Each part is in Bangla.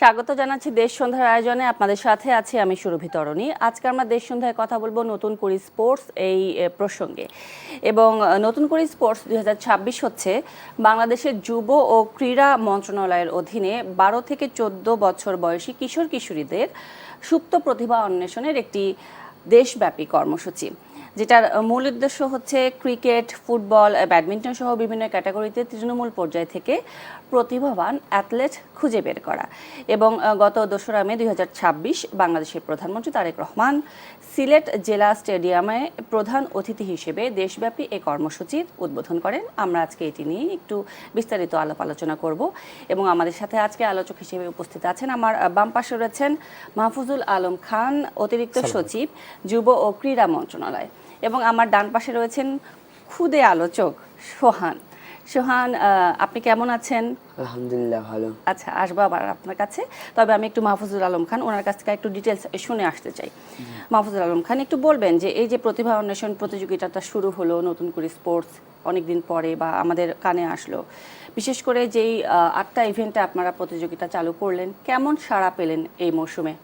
স্বাগত জানাচ্ছি দেশ সন্ধ্যার আয়োজনে। আপনাদের সাথে আছি আমি সুরভি তরণী। আজকে আমরা দেশ সন্ধ্যায় কথা বলবো নতুন কুড়ি স্পোর্টস এই প্রসঙ্গে। এবং নতুন কুড়ি স্পোর্টস 2026 হচ্ছে বাংলাদেশের যুব ও ক্রীড়া মন্ত্রণালয়ের অধীনে 12 থেকে 14 বছর বয়সী কিশোর কিশোরীদের সুপ্ত প্রতিভা অন্বেষণের একটি দেশব্যাপী কর্মসূচি, যেটার মূল উদ্দেশ্য হচ্ছে ক্রিকেট, ফুটবল, ব্যাডমিন্টন সহ বিভিন্ন ক্যাটাগরিতে তৃণমূল পর্যায় থেকে প্রতিভাবান অ্যাথলেট খুঁজে বের করা। এবং গত 2রা মে 2026 বাংলাদেশের প্রধানমন্ত্রী তারেক রহমান সিলেট জেলা স্টেডিয়ামে প্রধান অতিথি হিসেবে দেশব্যাপী এই কর্মসূচির উদ্বোধন করেন। আমরা আজকে এটি নিয়ে একটু বিস্তারিত আলাপ আলোচনা করব এবং আমাদের সাথে আজকে আলোচক হিসেবে উপস্থিত আছেন আমার বাম পাশে রয়েছেন মাহফুজুল আলম খান, অতিরিক্ত সচিব, যুব ও ক্রীড়া মন্ত্রণালয়, এবং আমার ডান পাশে রয়েছেন খুদে আলোচক সোহান। সোহান, আপনি কেমন আছেন? আলহামদুলিল্লাহ ভালো। আচ্ছা, আসবো আবার আপনার কাছে, তবে আমি একটু মাহফুজুল আলম খান ওনার কাছ থেকে একটু ডিটেলস শুনে আসতে চাই। মাহফুজুল আলম খান, একটু বলবেন যে এই যে প্রতিভা অন্বেষণ প্রতিযোগিতাটা শুরু হলো নতুন করে স্পোর্টস অনেকদিন পরে বা আমাদের কানে আসলো, বিশেষ করে যেই 8টা ইভেন্টে আপনারা প্রতিযোগিতা চালু করলেন, কেমন সাড়া পেলেন এই মৌসুমে?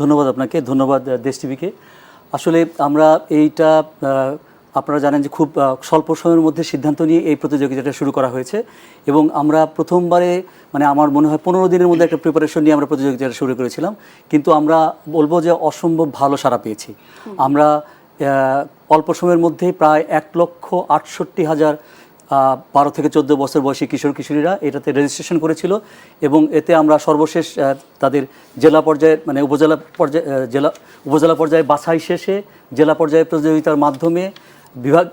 ধন্যবাদ আপনাকে, ধন্যবাদ দেশ টিভিকে। আসলে আমরা এইটা আপনারা জানেন যে খুব স্বল্প সময়ের মধ্যে সিদ্ধান্ত নিয়ে এই প্রতিযোগিতাটা শুরু করা হয়েছে এবং আমরা প্রথমবারে মানে আমার মনে হয় 15 দিনের মধ্যে একটা প্রিপারেশন নিয়ে আমরা প্রতিযোগিতাটা শুরু করেছিলাম, কিন্তু আমরা বলবো যে অসম্ভব ভালো সাড়া পেয়েছি। আমরা অল্প সময়ের মধ্যেই প্রায় 1,68,000 12 থেকে 14 বছর বয়সী কিশোর কিশোরীরা এটাতে রেজিস্ট্রেশন করেছিল এবং এতে আমরা সর্বশেষ তাদের জেলা পর্যায়ে মানে উপজেলা পর্যায়ে বাছাই শেষে জেলা পর্যায়ে প্রতিযোগিতার মাধ্যমে বিভাগ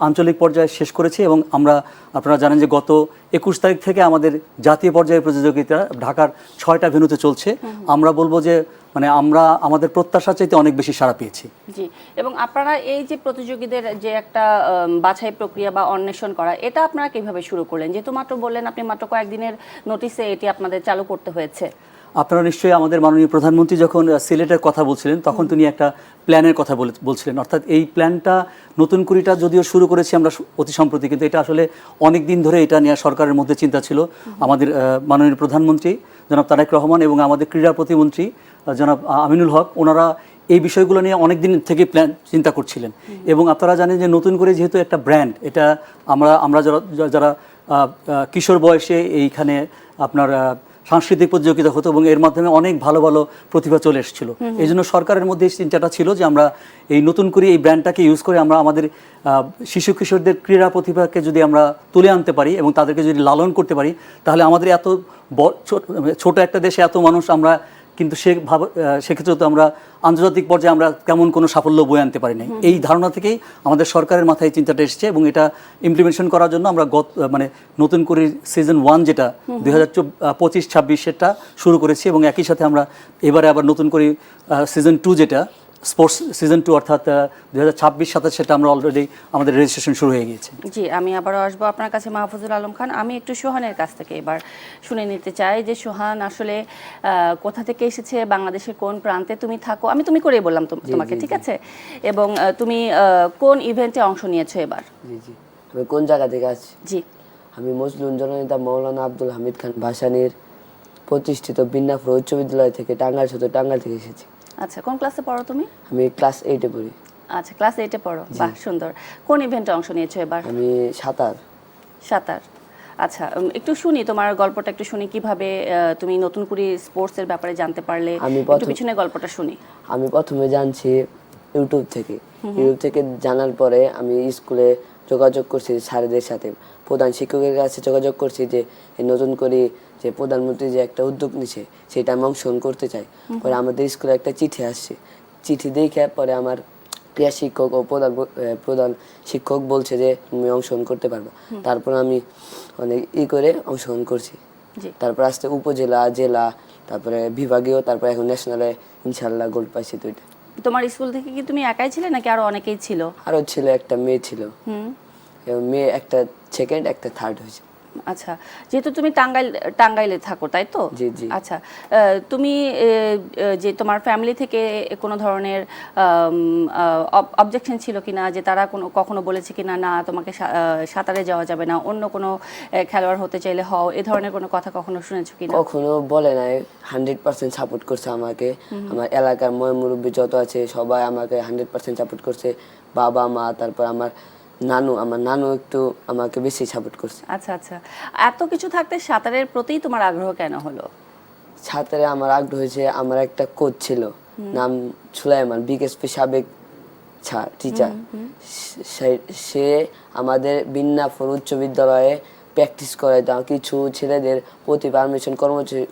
আঞ্চলিক পর্যায়ে শেষ করেছি এবং আপনারা জানেন যে গত 21 তারিখ থেকে আমাদের জাতীয় পর্যায়ে প্রতিযোগিতা ঢাকার 6টা ভেন্যুতে চলছে। আমরা বলবো যে মানে আমরা আমাদের প্রত্যাশা চাইতে অনেক বেশি সাড়া পেয়েছি। জি, এবং আপনারা এই যে প্রতিযোগীদের যে একটা বাছাই প্রক্রিয়া বা অন্বেষণ করা, এটা আপনারা কিভাবে শুরু করলেন? যেহেতু মাত্র বললেন আপনি মাত্র কয়েকদিনের নোটিসে এটি আপনাদের চালু করতে হয়েছে। আপনারা নিশ্চয়ই আমাদের মাননীয় প্রধানমন্ত্রী যখন সিলেটের কথা বলছিলেন তখন তিনি একটা প্ল্যানের কথা বলছিলেন, অর্থাৎ এই প্ল্যানটা নতুন কুড়িটা যদিও শুরু করেছি আমরা অতি সম্প্রতি, কিন্তু এটা আসলে অনেক দিন ধরে এটা নিয়ে সরকারের মধ্যে চিন্তা ছিল। আমাদের মাননীয় প্রধানমন্ত্রী জনাব তারেক রহমান এবং আমাদের ক্রীড়া প্রতিমন্ত্রী জনাব আমিনুল হক, ওনারা এই বিষয়গুলো নিয়ে অনেক দিন থেকে চিন্তা করছিলেন। এবং আপনারা জানেন যে নতুন করে যেহেতু একটা ব্র্যান্ড, এটা আমরা যারা কিশোর বয়সে এইখানে আপনার সাংস্কৃতিক প্রতিযোগিতা হতো এবং এর মাধ্যমে অনেক ভালো ভালো প্রতিভা চলে এসেছিল। এই জন্য সরকারের মধ্যে এই চিন্তাটা ছিল যে আমরা এই নতুন করে এই ব্র্যান্ডটাকে ইউজ করে আমরা আমাদের শিশু কিশোরদের ক্রীড়া প্রতিভাকে যদি আমরা তুলে আনতে পারি এবং তাদেরকে যদি লালন করতে পারি, তাহলে আমাদের এত ছোট একটা দেশে এত মানুষ আমরা কিন্তু সেক্ষেত্রে তো আমরা আন্তর্জাতিক পর্যায়ে আমরা তেমন কোনো সাফল্য বয়ে আনতে পারি না। এই ধারণা থেকেই আমাদের সরকারের মাথায় চিন্তাটা এসেছে এবং এটা ইমপ্লিমেন্টেশন করার জন্য আমরা মানে নতুন করে সিজন 1 যেটা 2025-26 সেটা শুরু করেছি এবং একই সাথে আমরা এবারে আবার নতুন করে সিজন 2 যেটা স্পোর্টস সিজন 2 অর্থাৎ 2026-27 সেটা আমরা অলরেডি আমাদের রেজিস্ট্রেশন শুরু হয়ে গিয়েছে। জি, আমি আবারও আসবো আপনার কাছে মাহফুজুল আলম খান। আমি একটু সোহানের কাছ থেকে এবার শুনে নিতে চাই যে সোহান আসলে কোথা থেকে এসেছে, বাংলাদেশের কোন প্রান্তে তুমি থাকো, আমি তুমি করেই বললাম তোমাকে, ঠিক আছে, এবং তুমি কোন ইভেন্টে অংশ নিয়েছো এবার? জি জি, আমি কোন জায়গা থেকে আছি? জি, আমি মজলুন জননেতা মাওলানা আব্দুল হামিদ খান ভাসানীর প্রতিষ্ঠিত বিন্নাফর উচ্চ বিদ্যালয় থেকে টাঙ্গাইল থেকে এসেছি। আচ্ছা, কোন ক্লাসে পড়ো তুমি? আমি ক্লাস 8-এ পড়ি। আচ্ছা, ক্লাস 8-এ পড়ো, বাহ সুন্দর। কোন ইভেন্টে অংশ নিয়েছো এবার? আমি সাঁতার। আচ্ছা, একটু শুনি তোমার গল্পটা, একটু শুনি কিভাবে তুমি নতুন করে স্পোর্টসের ব্যাপারে জানতে পারলে, একটু পিছনে গল্পটা শুনি। আমি প্রথমে জানছি ইউটিউব থেকে জানার পরে আমি স্কুলে যোগাযোগ করছি স্যারদের সাথে, প্রধান শিক্ষকের কাছে যোগাযোগ করছি যে নতুন করে যে প্রধানমন্ত্রী যে একটা উদ্যোগ নিছে সেটা আমি অংশগ্রহণ করতে চাই। পরে আমাদের স্কুলে একটা চিঠি আসছে, চিঠি দেখে পরে আমার ক্রীড়া শিক্ষক ও প্রধান শিক্ষক বলছে যে তুমি অংশগ্রহণ করতে পারবে। তারপর আমি অনেক করে অংশগ্রহণ করছি। তারপর আসতে উপজেলা, জেলা, তারপরে বিভাগীয়, তারপরে এখন ন্যাশনালে ইনশাল্লাহ গোল্ড পাইছি 2টা। তোমার স্কুল থেকে কি তুমি একাই ছিলে নাকি আরো অনেকেই ছিল? আরো ছিল, একটা মেয়ে ছিল, মেয়ে একটা সেকেন্ড একটা থার্ড হয়েছে। আচ্ছা, যেহেতু তুমি টাঙ্গাইলে থাকো তাই তো? জি জি। আচ্ছা, তুমি যে তোমার ফ্যামিলি থেকে কোনো ধরনের অবজেকশন ছিল কিনা, যে তারা কখনো বলেছে কিনা না তোমাকে সাঁতারে যাওয়া যাবে না, অন্য কোনো খেলোয়াড় হতে চাইলে হও, এ ধরনের কোনো কথা কখনো শুনেছো কিনা? কখনো বলে নাই, 100% সাপোর্ট করছে আমাকে। আমার এলাকার মুরব্বী যত আছে সবাই আমাকে 100% সাপোর্ট করছে, বাবা মা, তারপর আমার নানু একটু আমাকে বেশি সাপোর্ট করছে। আচ্ছা আচ্ছা, এত কিছু থাকতে সাঁতারের প্রতি তোমার আগ্রহ কেন হলো? সাঁতারে আমার আগ্রহ হয়েছে, আমার একটা কোচ ছিল, নাম সুলাইমান, বিকেএসপি সাবেক টিচার। সে আমাদের বিন্নাপুর উচ্চ বিদ্যালয়ে প্র্যাকটিস করাইতো, কিছু ছেলেদের প্রতি পারমিশন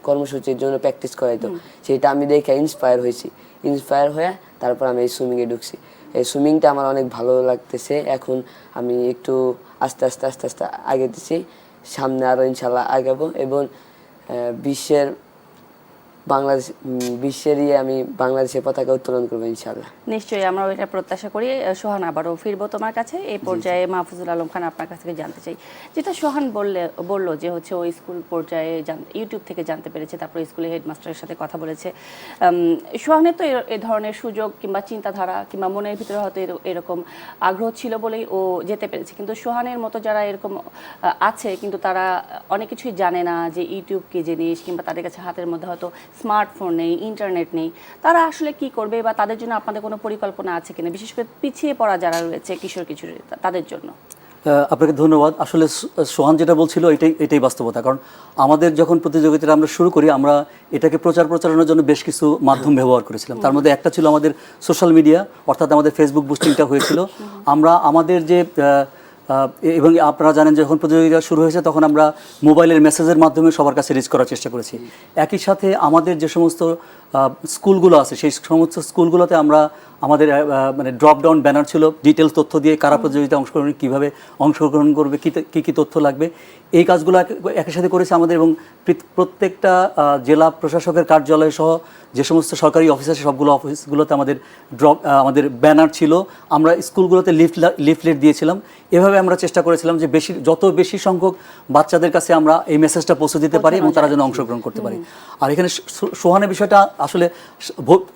কর্মসূচির জন্য প্র্যাকটিস করাইতো। সেটা আমি দেখে ইন্সপায়ার হয়ে তারপর আমি এই সুইমিংয়ে ঢুকছি। এই সুইমিংটা আমার অনেক ভালো লাগতেছে। এখন আমি একটু আস্তে আস্তে আগেতেছি, সামনে আরও ইনশাল্লাহ আগাবো এবং বিশ্বের আমি বাংলাদেশের পতাকা উত্তোলন করবো ইনশাল্লাহ। নিশ্চয়ই, আমরা এটা প্রত্যাশা করি। সোহান, আবারও ফিরবো তোমার কাছে। এই পর্যায়ে মাহফুজুল আলম খান আপনার কাছ থেকে জানতে চাই, যেটা সোহান বললো যে হচ্ছে ওই স্কুল পর্যায়ে ইউটিউব থেকে জানতে পেরেছে, তারপরে স্কুলে হেডমাস্টারের সাথে কথা বলেছে। সোহানের তো এ ধরনের সুযোগ কিংবা চিন্তাধারা কিংবা মনের ভিতরে হয়তো এরকম আগ্রহ ছিল বলেই ও যেতে পেরেছে, কিন্তু সোহানের মতো যারা এরকম আছে কিন্তু তারা অনেক কিছুই জানে না যে ইউটিউব কি জিনিস, কিংবা তাদের কাছে হাতের মধ্যে হয়তো স্মার্টফোন নেই, ইন্টারনেট নেই, তারা আসলে কি করবে বা তাদের জন্য আপনাদের কোনো পরিকল্পনা আছে কিনা, বিশেষ করে পিছিয়ে পড়া যারা রয়েছে কিশোর তাদের জন্য? আপনাকে ধন্যবাদ। আসলে সোহান যেটা বলছিল এটাই বাস্তবতা। কারণ আমাদের যখন প্রতিযোগিতাটা আমরা শুরু করি, আমরা এটাকে প্রচারণার জন্য বেশ কিছু মাধ্যম ব্যবহার করেছিলাম। তার মধ্যে একটা ছিল আমাদের সোশ্যাল মিডিয়া, অর্থাৎ আমাদের ফেসবুক বুস্টিংটা হয়েছিল। আমরা আমাদের যে এবং আপনারা জানেন যখন প্রতিযোগিতা শুরু হয়েছে তখন আমরা মোবাইলের মেসেজের মাধ্যমে সবার কাছে রিচ করার চেষ্টা করেছি। একই সাথে আমাদের যে সমস্ত স্কুলগুলো আছে সেই সমস্ত স্কুলগুলোতে আমরা আমাদের মানে ড্রপ ডাউন ব্যানার ছিল, ডিটেলস তথ্য দিয়ে কারা প্রতিযোগিতায় অংশগ্রহণ, কীভাবে অংশগ্রহণ করবে, কী তথ্য লাগবে, এই কাজগুলো একই সাথে করেছে আমাদের। এবং প্রত্যেকটা জেলা প্রশাসকের কার্যালয় সহ যে সমস্ত সরকারি অফিস আছে সবগুলো অফিসগুলোতে আমাদের ব্যানার ছিল। আমরা স্কুলগুলোতে লিফলেট দিয়েছিলাম। এভাবে আমরা চেষ্টা করেছিলাম যে যত বেশি সংখ্যক বাচ্চাদের কাছে আমরা এই মেসেজটা পৌঁছে দিতে পারি এবং তারা যেন অংশগ্রহণ করতে পারি। আর এখানে সোহানের বিষয়টা আসলে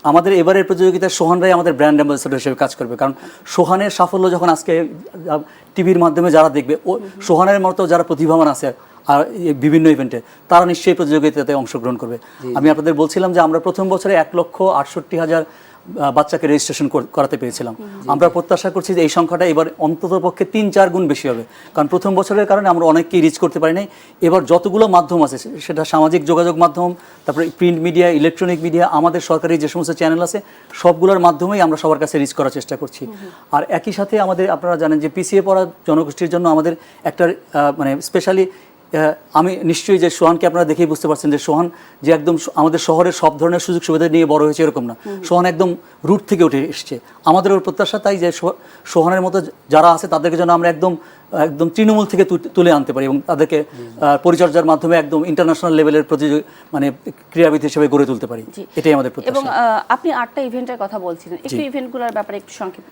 আমাদের এবারের প্রতিযোগিতায় সোহানরাই আমাদের ব্র্যান্ড অ্যাম্বাসেডর হিসেবে কাজ করবে। কারণ সোহানের সাফল্য যখন আজকে টিভির মাধ্যমে যারা দেখবে, সোহানের মতো যারা প্রতিভাবান আছে আর বিভিন্ন ইভেন্টে, তারা নিশ্চয়ই প্রতিযোগিতাতে অংশগ্রহণ করবে। আমি আপনাদের বলছিলাম যে আমরা প্রথম বছরে 1,68,000 বাচ্চাকে রেজিস্ট্রেশন করাতে পেরেছিলাম। আমরা প্রত্যাশা করছি যে এই সংখ্যাটা এবার অন্তত পক্ষে 3-4 গুণ বেশি হবে। কারণ প্রথম বছরের কারণে আমরা অনেককেই রিচ করতে পারি নাই। এবার যতগুলো মাধ্যম আছে, সেটা সামাজিক যোগাযোগ মাধ্যম, তারপরে প্রিন্ট মিডিয়া, ইলেকট্রনিক মিডিয়া, আমাদের সরকারি যে সমস্ত চ্যানেল আছে সবগুলোর মাধ্যমেই আমরা সবার কাছে রিচ করার চেষ্টা করছি। আর একই সাথে আপনারা জানেন যে পিছিয়ে পড়া জনগোষ্ঠীর জন্য আমাদের একটা মানে স্পেশালি, আমি নিশ্চয়ই যে সোহানকে আপনারা দেখেই বুঝতে পারছেন যে সোহান যে একদম আমাদের শহরের সব ধরনের সুযোগ সুবিধা নিয়ে বড় হয়েছে এরকম না, সোহান একদম রুট থেকে উঠে এসছে। আমাদের ওর প্রত্যাশা তাই যে সোহানের মতো যারা আছে তাদেরকে যেন আমরা একদম তৃণমূল থেকে তুলে আনতে পারি এবং তাদেরকে পরিচর্যার মাধ্যমে একদম ইন্টারন্যাশনাল লেভেলের মানে ক্রীড়াবিদ হিসেবে গড়ে তুলতে পারি, এটাই আমাদের প্রত্যাশা। এবং আপনি 8টা ইভেন্টের কথা বলছিলেন, একটু ইভেন্টগুলোর ব্যাপারে একটু সংক্ষেপে।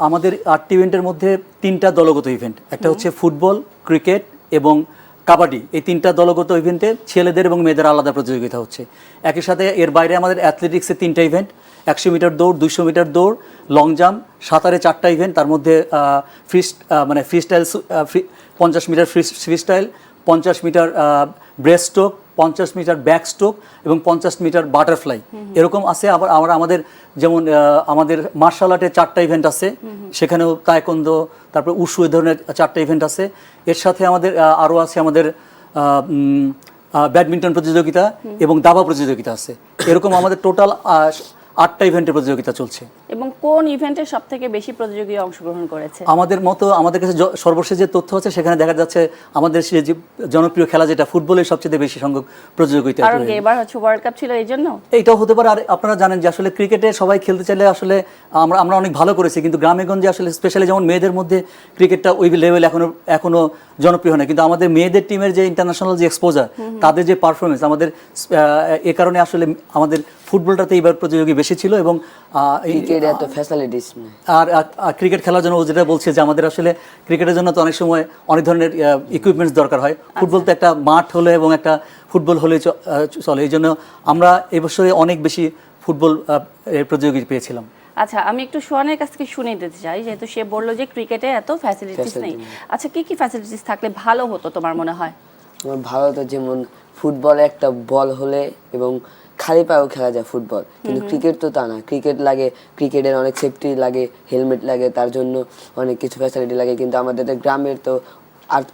আমাদের 8টি ইভেন্টের মধ্যে 3টা দলগত ইভেন্ট, একটা হচ্ছে ফুটবল, ক্রিকেট এবং কাবাডি। এই 3টা দলগত ইভেন্টে ছেলেদের এবং মেয়েদের আলাদা প্রতিযোগিতা হচ্ছে। একই সাথে এর বাইরে আমাদের অ্যাথলেটিক্সের 3টা ইভেন্ট, 100 মিটার দৌড়, 200 মিটার দৌড়, লং জাম্প, সাঁতারে 4টা ইভেন্ট, তার মধ্যে freestyle 50 metre freestyle, 50 metre breast stroke, 50 metre back stroke এবং 50 মিটার বাটারফ্লাই, এরকম আছে। আবার আমাদের যেমন আমাদের মার্শাল আর্টের 4টা ইভেন্ট আছে, সেখানেও তায়কোন্দো, তারপর উশু, এ ধরনের 4টা ইভেন্ট আছে। এর সাথে আমাদের আরও আছে আমাদের ব্যাডমিন্টন প্রতিযোগিতা এবং দাবা প্রতিযোগিতা আছে। এরকম আমাদের টোটাল 8টা ইভেন্টের প্রতিযোগিতা চলছে। এবং কোন ইভেন্টে সবথেকে বেশি প্রতিযোগী অংশগ্রহণ করেছে? আমাদের কাছে সর্বশেষ যে তথ্য আছে সেখানে দেখা যাচ্ছে আমাদের যে জনপ্রিয় খেলা যেটা ফুটবলের সবচেয়ে বেশি সংখ্যক প্রতিযোগিতা। কারণ এবার হচ্ছে ওয়ার্ল্ড কাপ ছিল, এই জন্য এইটাও হতে পারে। আর আপনারা জানেন যে আসলে ক্রিকেটে সবাই খেলতে চাইলে আসলে আমরা অনেক ভালো করেছি, কিন্তু গ্রামেগঞ্জে আসলে স্পেশালি যেমন মেয়েদের মধ্যে ক্রিকেটটা ওই লেভেল এখনো জনপ্রিয় হয় না। কিন্তু আমাদের মেয়েদের টিমের যে ইন্টারন্যাশনাল যে এক্সপোজার, তাদের যে পারফরমেন্স, আমাদের এ কারণে আসলে আমাদের ফুটবলটাতে এবার প্রতিযোগী বেশি ছিল এবং ক্রিকেটে এত ফ্যাসিলিটিস নেই। আর ক্রিকেট খেলার জন্য ও যেটা বলছে যে আমাদের আসলে ক্রিকেটের জন্য তো অনেক সময় অনেক ধরনের ইকুইপমেন্টস দরকার হয়। ফুটবল তো একটা মাঠ হলে এবং একটা ফুটবল হলে চলে, এই জন্য আমরা এবছরে অনেক বেশি ফুটবল এর প্রতিযোগী পেয়েছিলাম। আচ্ছা, আমি একটু সোহানের কাছ থেকে শুনে দিতে চাই, যেহেতু সে বললো যে ক্রিকেটে এত ফ্যাসিলিটিস নেই। আচ্ছা, কি কি ফ্যাসিলিটিস থাকলে ভালো হতো তোমার মনে হয়? আমার ভালো তো যেমন ফুটবলে একটা বল হলে এবং খালি পায়েও খেলা যায় ফুটবল, কিন্তু ক্রিকেট তো তা না। ক্রিকেট লাগে, ক্রিকেটের অনেক সেফটি লাগে, হেলমেট লাগে, তার জন্য অনেক কিছু ফ্যাসিলিটি লাগে, কিন্তু আমাদের গ্রামের তো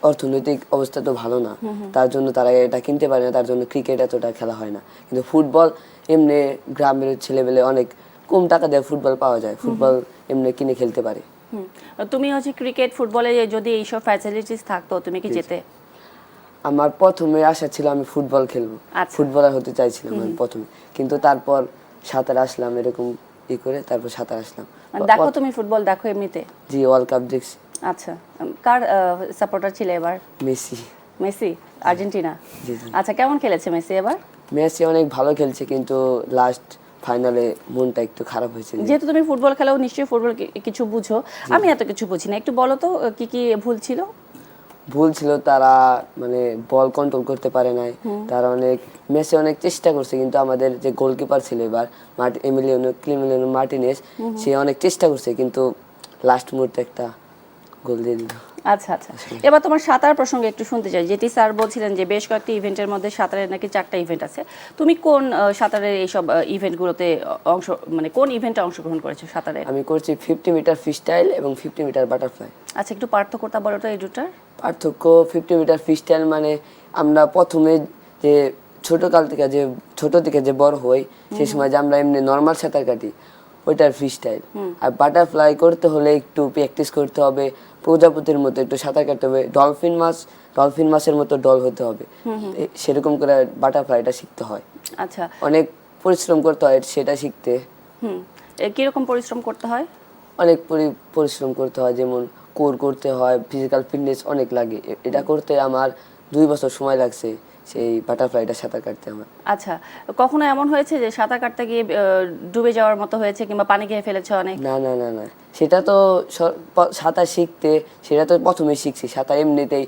অর্থনৈতিক অবস্থা তো ভালো না, তার জন্য তারা এটা কিনতে পারে না, তার জন্য ক্রিকেট এতটা খেলা হয় না। কিন্তু ফুটবল এমনি গ্রামের ছেলেবেলে অনেক কম টাকা দিয়ে ফুটবল পাওয়া যায়, ফুটবল এমনি কিনে খেলতে পারে। তুমি হচ্ছে ক্রিকেট ফুটবলে যদি এইসব ফ্যাসিলিটিস থাকতো তুমি কি যেতে? আমার প্রথমে আশা ছিল আমি ফুটবল খেলবো, ফুটবলার হতে চাইছিলাম আমি প্রথমে, কিন্তু তারপর সাঁতার আসলাম, এরকম করে তারপর সাঁতার আসলাম। দেখো তুমি ফুটবল দেখো এমনিতে? জি, ওয়ার্ল্ড কাপ দেখছি। আচ্ছা, কার সাপোর্টার ছিলে এবার? মেসি। Messi, Argentina. জি জি। আচ্ছা, কেমন খেলেছে মেসি এবার? মেসি অনেক ভালো খেলছে, কিন্তু লাস্ট ফাইনালে মনটা একটু খারাপ হয়েছে। যেহেতু তুমি ফুটবল খেলাও, নিশ্চয়ই ফুটবল কিছু বুঝো, আমি এত কিছু বুঝি না, একটু বলো তো কি কি ভুল ছিল? ভুল ছিল, তারা মানে বল কন্ট্রোল করতে পারে নাই, তারা মেসি অনেক চেষ্টা করছে, কিন্তু আমাদের যে গোলকিপার ছিল এবার ক্লিমেলিয়ানো মার্টিনেজ, সে অনেক চেষ্টা করছে, কিন্তু লাস্ট মুহূর্তে একটা গোল দিয়ে দিল। আচ্ছা আচ্ছা, এবার তোমার সাঁতার প্রসঙ্গে একটু শুনতে চাই। যেটি স্যার বলছিলেন যে বেশ কয়েকটি ইভেন্টের মধ্যে সাঁতারের নাকি 4টা ইভেন্ট আছে। তুমি কোন সাঁতারের এইসব ইভেন্টগুলোতে মানে কোন ইভেন্টে অংশগ্রহণ করেছো সাঁতারে? আমি করছি 50 মিটার ফ্রি স্টাইল এবং 50 মিটার বাটারফ্লাই। আচ্ছা, একটু পার্থক্যটা বলো তো এই দুটার। পার্থক্য, 50 মিটার ফ্রি স্টাইল মানে আমরা প্রথমে যে ছোট থেকে যে বড় হই, সেই সময় যে আমরা এমনি নর্মাল সাঁতার কাটি, ওইটার ফ্রি স্টাইল। আর বাটারফ্লাই করতে হলে একটু প্র্যাকটিস করতে হবে, প্রজাপতির মতো একটু সাঁতার কাটতে হবে, ডলফিন মাছের মতো ডল হতে হবে, সেরকম করে বাটারফ্লাইটা শিখতে হয়। আচ্ছা, অনেক পরিশ্রম করতে হয় সেটা শিখতে। কিরকম পরিশ্রম করতে হয়? অনেক পরিশ্রম করতে হয়, যেমন কোর করতে হয়, ফিজিক্যাল ফিটনেস অনেক লাগে। এটা করতে আমার 2 বছর সময় লাগছে, সেই বাটারফ্লাইটা সাঁতার কাটতে আমার। আচ্ছা, কখনো এমন হয়েছে যে সাঁতার কাটতে গিয়ে ডুবে যাওয়ার মতো হয়েছে কিংবা পানি খেয়ে ফেলেছো অনেক? না না না না, সেটা তো সাঁতার শিখতে, সেটা তো প্রথমে শিখছি। সাঁতার এমনিতেই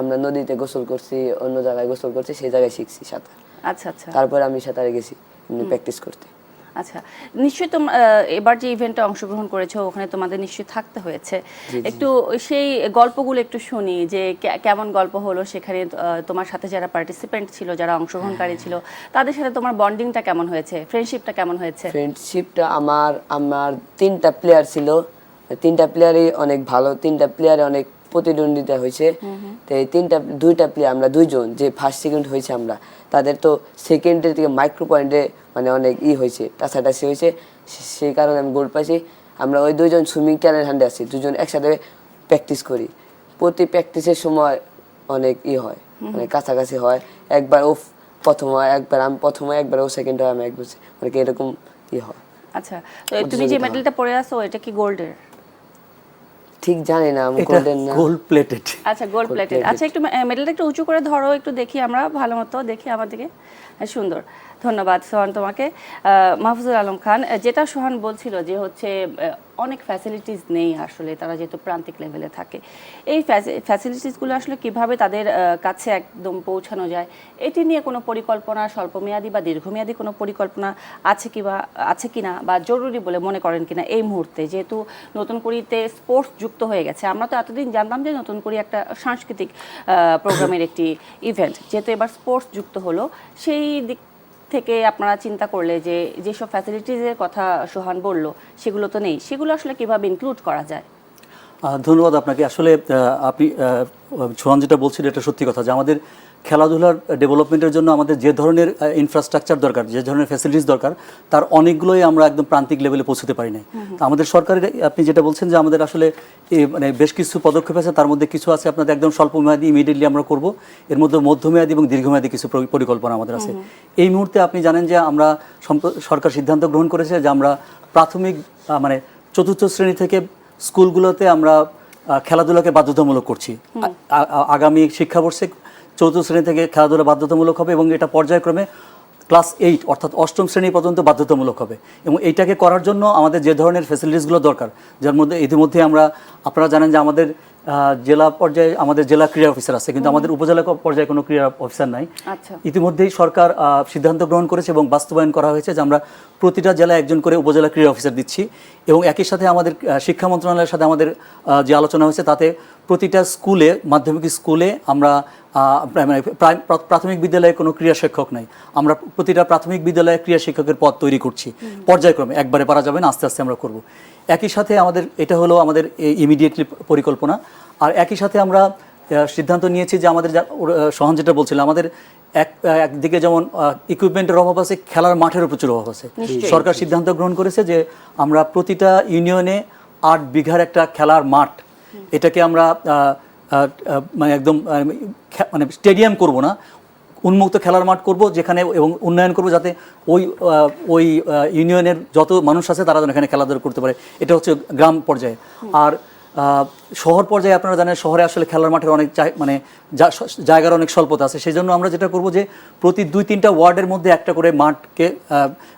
আমরা নদীতে গোসল করছি, অন্য জায়গায় গোসল করছি, সেই জায়গায় শিখছি সাঁতার। আচ্ছা আচ্ছা, তারপরে আমি সাঁতারে গেছি এমনি প্র্যাকটিস করতে। আচ্ছা, নিশ্চয়ই তোমরা এবার যে ইভেন্টে অংশগ্রহণ করেছো ওখানে তোমাদের নিশ্চয়ই থাকতে হয়েছে। একটু সেই গল্পগুলো একটু শুনি, যে কেমন গল্প হলো সেখানে, তোমার সাথে যারা পার্টিসিপেন্ট ছিল, যারা অংশগ্রহণকারী ছিল, তাদের সাথে তোমার বন্ডিংটা কেমন হয়েছে, ফ্রেন্ডশিপটা কেমন হয়েছে? ফ্রেন্ডশিপটা আমার 3টা প্লেয়ার ছিল, 3টা প্লেয়ারই অনেক ভালো, 3টা প্লেয়ারে অনেক প্রতিদ্বন্দ্বিতা হয়েছে। তো এই 2টা প্লেয়ার, আমরা 2জন যে ফার্স্ট সেকেন্ড হয়েছে, আমরা তাদের তো সেকেন্ডের থেকে মাইক্রো পয়েন্টে মানে অনেক হয়েছে, টাছাটাছি হয়েছে, সেই কারণে আমি গোল পাইছি। আমরা ওই 2জন সুইমিং ট্যালেন্ট হান্ডে আছি, 2জন একসাথে প্র্যাকটিস করি। প্রতি প্র্যাকটিসের সময় অনেক হয়, মানে কাছাকাছি হয়। একবার ও প্রথম হয়, একবার আমি প্রথম হয়, একবার ও সেকেন্ড হয়, আমি একবার, মানে এরকম হয়। আচ্ছা, তো তুমি যে মেডেলটা পরে আসো এটা কি গোল্ডের? ঠিক জানি না, আমি গোল্ডেন না, গোল্ড প্লেটেড। আচ্ছা, গোল্ড প্লেটেড। আচ্ছা, একটু মেডেলটা একটু উঁচু করে ধরো, একটু দেখি আমরা ভালো মতো, দেখি আমার দিকে। সুন্দর, ধন্যবাদ সোহান তোমাকে। মাহফুজুল আলম খান, যেটা সোহান বলছিল যে হচ্ছে অনেক ফ্যাসিলিটিস নেই আসলে, তারা যেহেতু প্রান্তিক লেভেলে থাকে, এই ফ্যাসিলিটিসগুলো আসলে কিভাবে তাদের কাছে একদম পৌঁছানো যায়, এটি নিয়ে কোনো পরিকল্পনা, স্বল্পমেয়াদী বা দীর্ঘমেয়াদী কোনো পরিকল্পনা আছে কিনা বা জরুরি বলে মনে করেন কিনা এই মুহূর্তে, যেহেতু নতুন করিতে স্পোর্টস যুক্ত হয়ে গেছে? আমরা তো এতদিন জানতাম যে নতুন করি একটা সাংস্কৃতিক প্রোগ্রামের একটি ইভেন্ট, যেহেতু এবার স্পোর্টস যুক্ত হলো, সেই দিক থেকে আপনারা চিন্তা করলে যে যেসব ফ্যাসিলিটিসের কথা সোহান বলল সেগুলো তো নেই, সেগুলো আসলে কিভাবে ইনক্লুড করা যায়? ধন্যবাদ আপনাকে। আসলে আপনি সোহান যেটা বলছিলেন এটা সত্যি কথা, যে আমাদের খেলাধুলার ডেভেলপমেন্টের জন্য আমাদের যে ধরনের ইনফ্রাস্ট্রাকচার দরকার, যে ধরনের ফ্যাসিলিটিস দরকার, তার অনেকগুলোই আমরা একদম প্রান্তিক লেভেলে পৌঁছতে পারি নাই। আমাদের সরকারের, আপনি যেটা বলছেন যে আমাদের আসলে মানে বেশ কিছু পদক্ষেপ আছে, তার মধ্যে কিছু আছে আপনাদের একদম স্বল্পমেয়াদী, ইমিডিয়েটলি আমরা করব, এর মধ্যে মধ্যমেয়াদী এবং দীর্ঘমেয়াদী কিছু পরিকল্পনা আমাদের আছে। এই মুহূর্তে আপনি জানেন যে আমরা সরকার সিদ্ধান্ত গ্রহণ করেছে যে আমরা প্রাথমিক মানে 4র্থ শ্রেণী থেকে স্কুলগুলোতে আমরা খেলাধুলাকে বাধ্যতামূলক করছি। আগামী শিক্ষাবর্ষে 4র্থ শ্রেণী থেকে খেলাধুলা বাধ্যতামূলক হবে এবং এটা পর্যায়ক্রমে ক্লাস 8 অর্থাৎ অষ্টম শ্রেণী পর্যন্ত বাধ্যতামূলক হবে। এবং এইটাকে করার জন্য আমাদের যে ধরনের ফ্যাসিলিটিসগুলো দরকার, যার মধ্যে ইতিমধ্যে আপনারা জানেন যে আমাদের জেলা পর্যায়ে আমাদের জেলা ক্রীড়া অফিসার আছে, কিন্তু আমাদের উপজেলা পর্যায়ে কোনো ক্রীড়া অফিসার নাই। আচ্ছা। ইতিমধ্যেই সরকার সিদ্ধান্ত গ্রহণ করেছে এবং বাস্তবায়ন করা হয়েছে যে আমরা প্রতিটা জেলায় একজন করে উপজেলা ক্রীড়া অফিসার দিচ্ছি। এবং একই সাথে আমাদের শিক্ষা মন্ত্রণালয়ের সাথে আমাদের যে আলোচনা হয়েছে তাতে প্রতিটা স্কুলে, মাধ্যমিক স্কুলে আমরা প্রাথমিক বিদ্যালয়ে কোনো ক্রীড়া শিক্ষক নাই, আমরা প্রতিটা প্রাথমিক বিদ্যালয়ে ক্রীড়া শিক্ষকের পদ তৈরি করছি পর্যায়ক্রমে, একবারে পারা যাবে না, আস্তে আস্তে আমরা করব। একই সাথে এটা হলো আমাদের ইমিডিয়েটলি পরিকল্পনা। আর একই সাথে আমরা সিদ্ধান্ত নিয়েছি যে আমাদের সোহান যেটা বলছিল, আমাদের একদিকে যেমন ইকুইপমেন্টের অভাব আছে, খেলার মাঠেরও প্রচুর অভাব আছে। সরকার সিদ্ধান্ত গ্রহণ করেছে যে আমরা প্রতিটা ইউনিয়নে 8 বিঘার একটা খেলার মাঠ, এটাকে আমরা মানে একদম মানে স্টেডিয়াম করব না, উন্মুক্ত খেলার মাঠ করব যেখানে, এবং উন্নয়ন করব যাতে ওই ইউনিয়নের যত মানুষ আছে তারা যেন এখানে খেলাধুলা করতে পারে। এটা হচ্ছে গ্রাম পর্যায়ে। আর শহর পর্যায়ে আপনারা জানেন শহরে আসলে খেলার মাঠের অনেক মানে জায়গার অনেক স্বল্পতা আছে। সেই জন্য আমরা যেটা করব যে প্রতি 2-3টা ওয়ার্ডের মধ্যে একটা করে মাঠকে,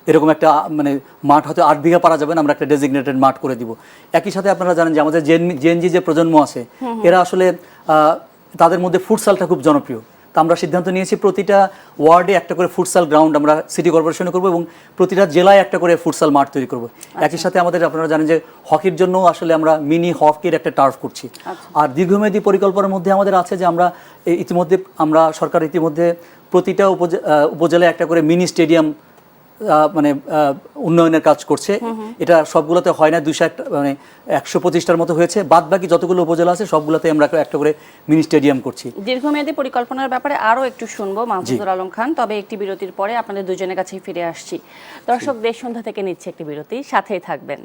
এরকম একটা মানে মাঠ হয়তো 8 বিঘা পারা যাবে না, আমরা একটা ডেজিগনেটেড মাঠ করে দিব। একই সাথে আপনারা জানেন যে আমাদের জেনজি যে প্রজন্ম আছে, এরা আসলে তাদের মধ্যে ফুটসালটা খুব জনপ্রিয়। তা আমরা সিদ্ধান্ত নিয়েছি প্রতিটা ওয়ার্ডে একটা করে ফুটসাল গ্রাউন্ড আমরা সিটি কর্পোরেশনে করব এবং প্রতিটা জেলায় একটা করে ফুটসাল মাঠ তৈরি করব। একই সাথে আমাদের আপনারা জানেন যে হকির জন্য আসলে আমরা মিনি হকির একটা টার্ফ করছি। আর দীর্ঘমেয়াদী পরিকল্পনার মধ্যে আমাদের আছে যে সরকার ইতিমধ্যে প্রতিটা উপজেলায় একটা করে মিনি স্টেডিয়াম মানে উন্নয়নের কাজ করছে। এটা সবগুলোতে হয় না, 125টার মতো হয়েছে, বাদ বাকি যতগুলো উপজেলা আছে সবগুলোতে আমরা একটা করে মিনি স্টেডিয়াম করছি। দীর্ঘমেয়াদী পরিকল্পনার ব্যাপারে আরো একটু শুনবো মাহফুজুল আলম খান, তবে একটি বিরতির পরে আপনাদের দুজনের কাছেই ফিরে আসছি। দর্শক, দেশ সন্ধ্যা থেকে নিচ্ছে একটি বিরতি, সাথেই থাকবেন।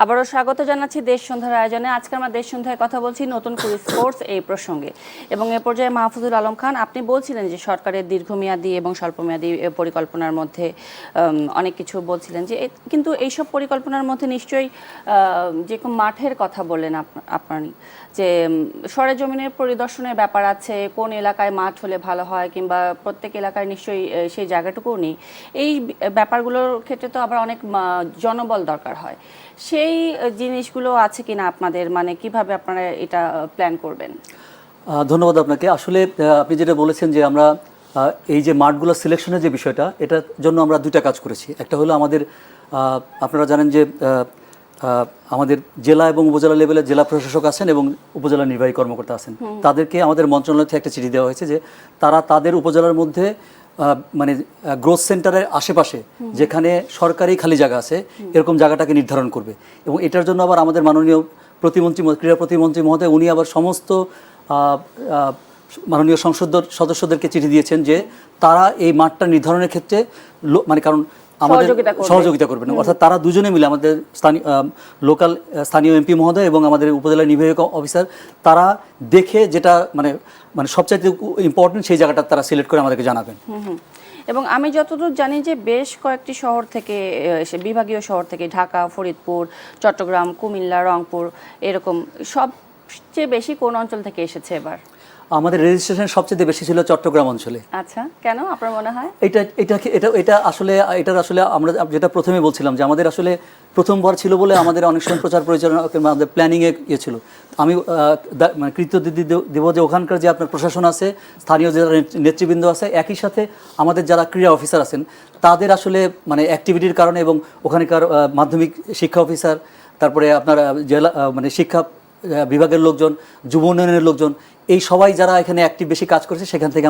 আবারও স্বাগত জানাচ্ছি দেশ সন্ধ্যার আয়োজনে। আজকে আমরা দেশ সন্ধ্যায় কথা বলছি নতুন করে স্পোর্টস এই প্রসঙ্গে, এবং এ পর্যায়ে মাহফুজুল আলম খান, আপনি বলছিলেন যে সরকারের দীর্ঘমেয়াদী এবং স্বল্পমেয়াদী পরিকল্পনার মধ্যে অনেক কিছু বলছিলেন, যে কিন্তু এইসব পরিকল্পনার মধ্যে নিশ্চয়ই যে মাঠের কথা বললেন আপনি, যে সরেজমিনের পরিদর্শনের ব্যাপার আছে, কোন এলাকায় মাঠ হলে ভালো হয়, কিংবা প্রত্যেক এলাকায় নিশ্চয়ই সেই জায়গাটুকুও নেই। এই ব্যাপারগুলোর ক্ষেত্রে তো আবার অনেক জনবল দরকার হয়। সেই জিনিসগুলো আছে কিনা আপনাদের, মানে কিভাবে আপনারা এটা প্ল্যান করবেন? ধন্যবাদ আপনাকে। আসলে আপনি যেটা বলেছেন যে আমরা এই যে মাঠগুলো সিলেকশনের যে বিষয়টা, এটার জন্য আমরা 2টা কাজ করেছি। একটা হলো আমাদের আপনারা জানেন যে আমাদের জেলা এবং উপজেলা লেভেলে জেলা প্রশাসক আছেন এবং উপজেলা নির্বাহী কর্মকর্তা আছেন। তাদেরকে আমাদের মন্ত্রণালয় থেকে একটা চিঠি দেওয়া হয়েছে যে তারা তাদের উপজেলার মধ্যে মানে গ্রোথ সেন্টারের আশেপাশে যেখানে সরকারি খালি জায়গা আছে এরকম জায়গাটাকে নির্ধারণ করবে। এবং এটার জন্য আবার আমাদের মাননীয় ক্রীড়া প্রতিমন্ত্রী মহোদয় উনি আবার সমস্ত মাননীয় সংসদ সদস্যদেরকে চিঠি দিয়েছেন যে তারা এই মাঠটা নির্ধারণের ক্ষেত্রে মানে কারণ আমাদের সহযোগিতা করবেন। অর্থাৎ তারা দুজনে মিলে, আমাদের স্থানীয় এমপি মহোদয় এবং আমাদের উপজেলা নির্বাহী অফিসার, তারা দেখে যেটা মানে সবচাইতে ইম্পর্টেন্ট সেই জায়গাটা তারা সিলেক্ট করে আমাদেরকে জানাবেন। এবং আমি যতদূর জানি যে বেশ কয়েকটি শহর থেকে, বিভাগীয় শহর থেকে, ঢাকা, ফরিদপুর, চট্টগ্রাম, কুমিল্লা, রংপুর, এরকম সবচেয়ে বেশি কোন অঞ্চল থেকে এসেছে এবার? আমাদের রেজিস্ট্রেশন সবচেয়ে বেশি ছিল চট্টগ্রাম অঞ্চলে। আচ্ছা, কেন আপনার মনে হয়? এটা আসলে আমরা যেটা প্রথমে বলছিলাম যে আমাদের আসলে প্রথমবার ছিল বলে আমাদের অনেক সময় প্রচার পরিচালনা আমাদের প্ল্যানিংয়ে ছিল। আমি মানে কৃতজ্ঞতা দেব যে ওখানকার যে আপনার প্রশাসন আছে, স্থানীয় যারা নেতৃবৃন্দ আছে, একই সাথে আমাদের যারা ক্রীড়া অফিসার আছেন তাদের আসলে মানে অ্যাক্টিভিটির কারণে, এবং ওখানকার মাধ্যমিক শিক্ষা অফিসার, তারপরে আপনার জেলা মানে শিক্ষা বিভাগের লোকজন, যুব উন্নয়নের লোকজন, এই সবাই যারা এখানে অ্যাক্টিভ বেশি কাজ করেছে, সেখান থেকে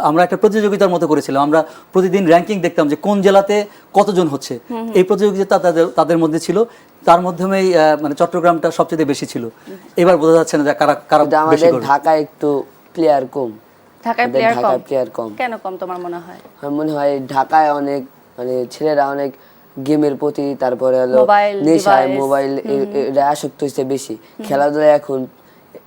আমরা একটা প্রতিযোগিতার মতো করেছিলাম। আমরা প্রতিদিন র্যাঙ্কিং দেখতাম যে কোন জেলাতে কতজন হচ্ছে, এই প্রতিযোগিতা তাদের মধ্যে ছিল। তার মাধ্যমেই মানে চট্টগ্রামটা সবচেয়ে বেশি ছিল। এবার বোঝা যাচ্ছে না যে কারা বেশি করে। ঢাকায় একটু প্লেয়ার কম। ঢাকায় প্লেয়ার কম কেন কম তোমার মনে হয়? আমার মনে হয় ঢাকায় অনেক মানে ছেলেরা অনেক গেমের প্রতি, তারপরে হলো নেশায়, মোবাইল এরা আসক্ত হয়েছে বেশি। খেলাধুলায় এখন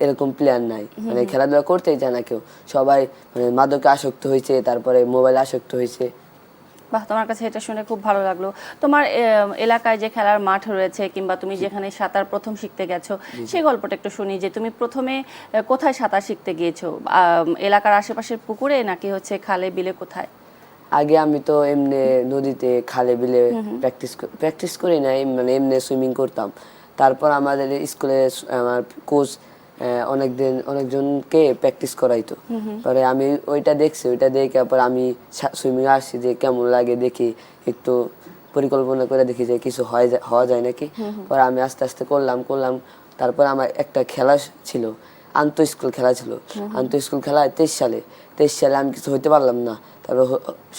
এরকম প্লেয়ার নাই, মানে খেলাধুলা করতেই চায় না কেউ, সবাই মানে মাদকে আসক্ত হয়েছে, তারপরে মোবাইল আসক্ত হয়েছে। বাহ, তোমার কাছে এটা শুনে খুব ভালো লাগলো। তোমার এলাকায় যে খেলার মাঠ রয়েছে, কিংবা তুমি যেখানে সাঁতার প্রথম শিখতে গেছো, সেই গল্পটা একটু শুনি, যে তুমি প্রথমে কোথায় সাঁতার শিখতে গিয়েছো? এলাকার আশেপাশের পুকুরে নাকি হচ্ছে খালে বিলে, কোথায়? আগে আমি তো এমনি নদীতে খালে বিলে প্র্যাকটিস করি না, মানে এমনি সুইমিং করতাম। তারপর আমাদের স্কুলে আমার কোচ অনেকজনকে প্র্যাকটিস করাইতো। পরে আমি ওইটা দেখছি, ওইটা দেখে পর আমি সুইমিং আসছি যে কেমন লাগে দেখি, একটু পরিকল্পনা করে দেখি যে কিছু হওয়া যায় নাকি। পরে আমি আস্তে আস্তে করলাম। তারপর আমার একটা খেলা ছিল, আন্তঃ স্কুল খেলা ছিল। আন্তঃ স্কুল খেলা 23 সালে আমি কিছু হইতে পারলাম না। তারপর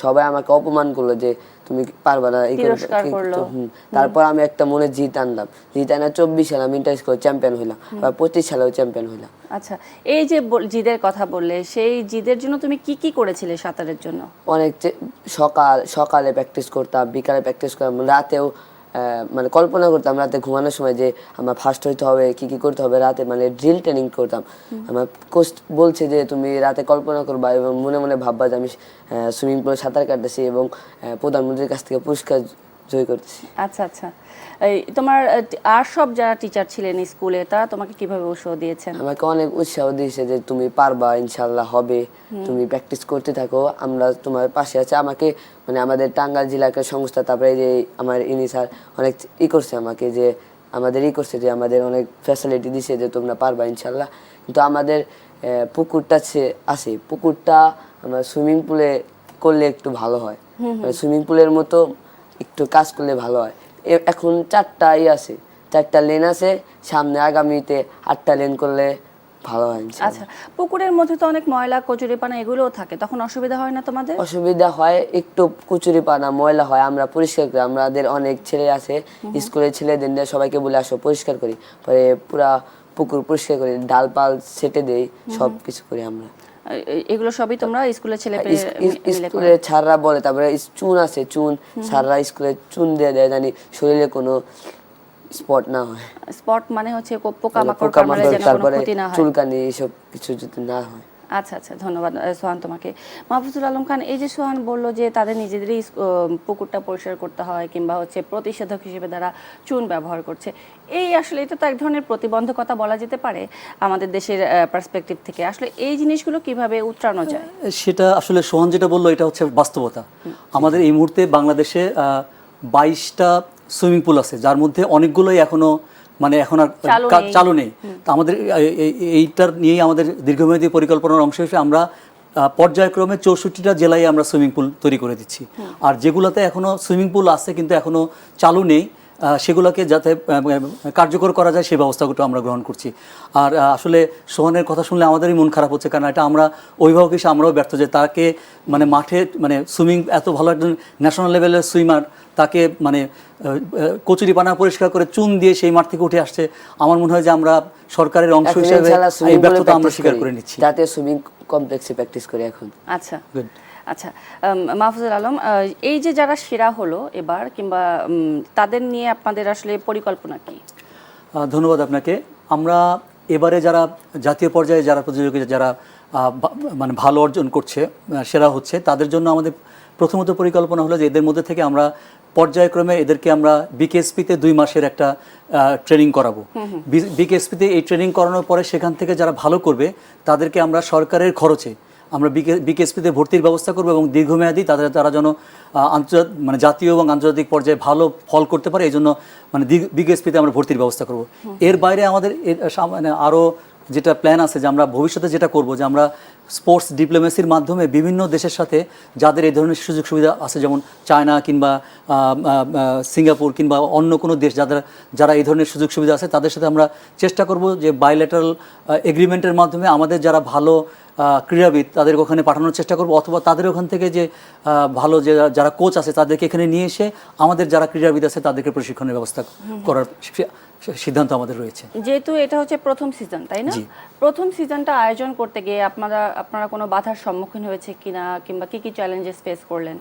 সবাই আমাকে অপমান করলো যে তুমি পারবা না। তারপর আমি একটা মনে জিত আনলাম। জিত আনা 24 সালে আমি ইন্টার স্কুল চ্যাম্পিয়ন হইলাম, 25 সালেও চ্যাম্পিয়ন হইলাম। আচ্ছা, এই যে জিদের কথা বললে, সেই জিদের জন্য তুমি কি কি করেছিলে সাঁতারের জন্য? অনেক সকালে প্র্যাকটিস করতাম, বিকালে প্র্যাকটিস করতাম, রাতেও মানে কল্পনা করতাম রাতে ঘুমানোর সময় যে আমার ফার্স্ট হইতে হবে, কি কি করতে হবে। রাতে মানে ড্রিল ট্রেনিং করতাম। আমার কোচ বলছে যে তুমি রাতে কল্পনা করবা এবং মনে মনে ভাববা যে আমি সুইমিং পুলে সাঁতার কাটতেছি এবং প্রধানমন্ত্রীর কাছ থেকে পুরস্কার জয় করতেছি। আচ্ছা আচ্ছা, এই তোমার আর সব যারা টিচার ছিলেন স্কুলে, তারা তোমাকে কিভাবে উৎসাহ দিয়েছেন? আমাকে অনেক উৎসাহ দিয়েছে যে তুমি পারবা, ইনশাল্লাহ হবে, তুমি প্র্যাকটিস করতে থাকো, আমরা তোমার পাশে আছি। আমাকে মানে আমাদের টাঙ্গাইল জেলা একটা সংস্থা, তারপরে যে আমার ইনি স্যার অনেক করছে আমাকে, যে করছে যে আমাদের অনেক ফ্যাসিলিটি দিছে যে তোমরা পারবা ইনশাল্লাহ। কিন্তু আমাদের পুকুরটা আছে, পুকুরটা আমরা সুইমিং পুলে করলে একটু ভালো হয়, সুইমিং পুলের মতো একটু কাজ করলে ভালো হয়। এখন 4টা আছে, 4টা লেন আছে, সামনে আগামীতে 8টা লেন করলে ভালো হয়। আচ্ছা, পুকুরের মধ্যে তো অনেক ময়লা কচুরিপানা এগুলোও থাকে, তখন অসুবিধা হয় না তোমাদের? অসুবিধা হয়, একটু কচুরিপানা ময়লা হয়, আমরা পরিষ্কার করি। আমাদের অনেক ছেলে আছে, স্কুলের ছেলেদের নিয়ে সবাইকে বলে আসো পরিষ্কার করি, পরে পুরা পুকুর পরিষ্কার করি, ডালপাল সেটে দেই, সব কিছু করি আমরা। এগুলো সবই তোমরা স্কুলের ছেলে স্কুলে ছাড়রা বলে। তারপরে চুন আছে, চুন ছাড়রা স্কুলে চুন দিয়ে দেয় জানি শরীরে কোনো স্পট না হয়। স্পট মানে হচ্ছে পোকামাকড় কামড়ে যেন কোনো ক্ষতি না হয়, চুলকানি এসব কিছু যদি না হয়। আচ্ছা আচ্ছা, ধন্যবাদ সোহান তোমাকে। মাহফুজুল আলম খান, এই যে সোহান বললো যে তাদের নিজেদেরই পুকুরটা পরিষ্কার করতে হয় কিংবা হচ্ছে প্রতিষেধক হিসেবে তারা চুন ব্যবহার করছে, এই আসলে এটা তো এক ধরনের প্রতিবন্ধকতা বলা যেতে পারে আমাদের দেশের পার্সপেক্টিভ থেকে। আসলে এই জিনিসগুলো কিভাবে উতরানো যায়? সেটা আসলে সোহান যেটা বললো এটা হচ্ছে বাস্তবতা। আমাদের এই মুহূর্তে বাংলাদেশে 22টা সুইমিং পুল আছে, যার মধ্যে অনেকগুলোই এখনো মানে এখন আর চালু নেই। তো আমাদের এইটার নিয়েই আমাদের দীর্ঘমেয়াদী পরিকল্পনার অংশ হিসেবে আমরা পর্যায়ক্রমে 64টা জেলায় আমরা সুইমিং পুল তৈরি করে দিচ্ছি। আর যেগুলোতে এখনো সুইমিং পুল আছে কিন্তু এখনো চালু নেই, সেগুলোকে যাতে কার্যকর করা যায় সেই ব্যবস্থাগুলো আমরা গ্রহণ করছি। আর আসলে সোহানের কথা শুনলে আমাদেরই মন খারাপ হচ্ছে, কারণ এটা আমরা অভিভাবক হিসেবে আমরাও ব্যর্থ যে তাকে মানে মাঠে মানে সুইমিং এত ভালো একজন ন্যাশনাল লেভেলের সুইমার, তাকে মানে কচুরিপানা পরিষ্কার করে চুন দিয়ে সেই মাঠ থেকে উঠে আসছে। আমার মনে হয় যে আমরা সরকারের অংশ হিসেবে এই ব্যর্থতা আমরা স্বীকার করে নিচ্ছি। জাতীয় সুইমিং কমপ্লেক্সে প্র্যাকটিস করি এখন। আচ্ছা আচ্ছা, মাহফুজুল আলম, এই যে যারা সেরা হলো এবার কিংবা তাদের নিয়ে আপনাদের আসলে পরিকল্পনা কি? ধন্যবাদ আপনাকে। আমরা এবারে যারা জাতীয় পর্যায়ে যারা প্রতিযোগিতা যারা মানে ভালো অর্জন করছে, সেরা হচ্ছে, তাদের জন্য আমাদের প্রথমত পরিকল্পনা হলো যে এদের মধ্যে থেকে আমরা পর্যায়ক্রমে এদেরকে আমরা বিকেএসপিতে 2 মাসের একটা ট্রেনিং করাবো। বিকেএসপিতে এই ট্রেনিং করানোর পরে সেখান থেকে যারা ভালো করবে তাদেরকে আমরা সরকারের খরচে আমরা বিকেএসপিতে ভর্তির ব্যবস্থা করবো এবং দীর্ঘমেয়াদী তারা যেন মানে জাতীয় এবং আন্তর্জাতিক পর্যায়ে ভালো ফল করতে পারে, এই জন্য মানে বিকেএসপিতে আমরা ভর্তির ব্যবস্থা করব। এর বাইরে আমাদের মানে আরও যেটা প্ল্যান আছে যে আমরা ভবিষ্যতে যেটা করব যে আমরা স্পোর্টস ডিপ্লোমেসির মাধ্যমে বিভিন্ন দেশের সাথে যাদের এই ধরনের সুযোগ সুবিধা আছে, যেমন চায়না কিংবা সিঙ্গাপুর কিংবা অন্য কোনো দেশ যারা এই ধরনের সুযোগ সুবিধা আছে, তাদের সাথে আমরা চেষ্টা করব যে বাইলেটারাল এগ্রিমেন্টের মাধ্যমে আমাদের যারা ভালো ক্রীড়াবিদ তাদের ওখানে পাঠানোর চেষ্টা করব, অথবা তাদের ওখান থেকে যে ভালো যে যারা কোচ আছে তাদেরকে এখানে নিয়ে এসে আমাদের যারা ক্রীড়াবিদ আছে তাদেরকে প্রশিক্ষণের ব্যবস্থা করার সিদ্ধান্ত আমাদের রয়েছে। যেহেতু এটা হচ্ছে প্রথম সিজন, তাই না? প্রথম সিজনটা আয়োজন করতে গিয়ে আপনারা কোনো বাধার সম্মুখীন হয়েছে কিনা কিংবা কি কি চ্যালেঞ্জেস ফেস করলেন?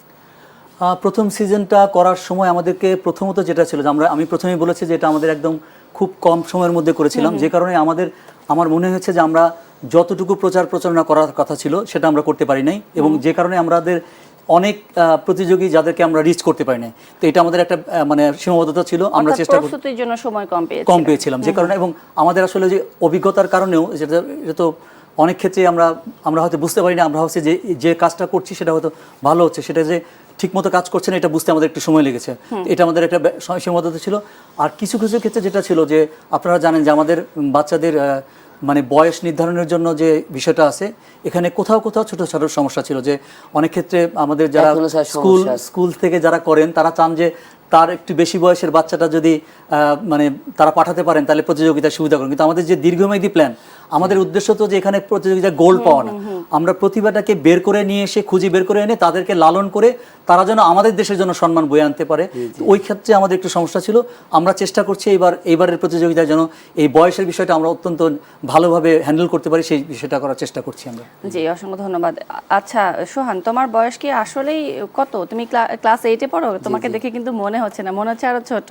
প্রথম সিজনটা করার সময় আমাদেরকে প্রথমত যেটা ছিল যে আমি প্রথমেই বলেছি যে এটা আমাদের একদম খুব কম সময়ের মধ্যে করেছিলাম, যে কারণে আমার মনে হয়েছে যে আমরা যতটুকু প্রচারণা করার কথা ছিল সেটা আমরা করতে পারি নাই, এবং যে কারণে আমাদের অনেক প্রতিযোগী যাদেরকে আমরা রিচ করতে পারি নাই। তো এটা আমাদের একটা মানে সীমাবদ্ধতা ছিল, আমরা চেষ্টা প্রস্তুতির জন্য সময় কম পেয়েছিলাম, যে কারণে এবং আমাদের আসলে যে অভিজ্ঞতার কারণেও এটা তো অনেক ক্ষেত্রে আমরা হয়তো বুঝতে পারি না, আমরা হচ্ছে যে কাজটা করছি সেটা হয়তো ভালো হচ্ছে, সেটা যে ঠিকমতো কাজ করছে না এটা বুঝতে আমাদের একটু সময় লেগেছে। এটা আমাদের একটা সীমাবদ্ধতা ছিল। আর কিছু কিছু ক্ষেত্রে যেটা ছিল যে আপনারা জানেন যে আমাদের বাচ্চাদের মানে বয়স নির্ধারণের জন্য যে বিষয়টা আছে, এখানে কোথাও কোথাও ছোট ছোট সমস্যা ছিল, যে অনেক ক্ষেত্রে আমাদের যারা এখনো স্যার স্কুল থেকে যারা করেন তারা চান যে তার একটু বেশি বয়সের বাচ্চাটা যদি মানে তারা পাঠাতে পারেন তাহলে প্রতিযোগিতার সুবিধা করেন। কিন্তু আমাদের যে দীর্ঘমেয়াদী প্ল্যান, আমাদের উদ্দেশ্য তো যে এখানে প্রতিযোগিতায় গোল্ড পাওয়া না, আমরা প্রতিভাটাকে বের করে নিয়ে এসে খুঁজে বের করে এনে তাদেরকে লালন করে তারা যেন আমাদের দেশের জন্য সম্মান বয়ে আনতে পারে। ওই ক্ষেত্রে আমাদের একটু সমস্যা ছিল। আমরা চেষ্টা করছি এইবারের প্রতিযোগিতায় যেন এই বয়সের বিষয়টা আমরা অত্যন্ত ভালোভাবে হ্যান্ডেল করতে পারি, সেই বিষয়টা করার চেষ্টা করছি আমরা। জি, অসংখ্য ধন্যবাদ। আচ্ছা সোহান, তোমার বয়স কি আসলেই কত? তুমি ক্লাস 8-এ পড়ো? তোমাকে দেখে কিন্তু মনে হচ্ছে না, মনে হচ্ছে আরো ছোট।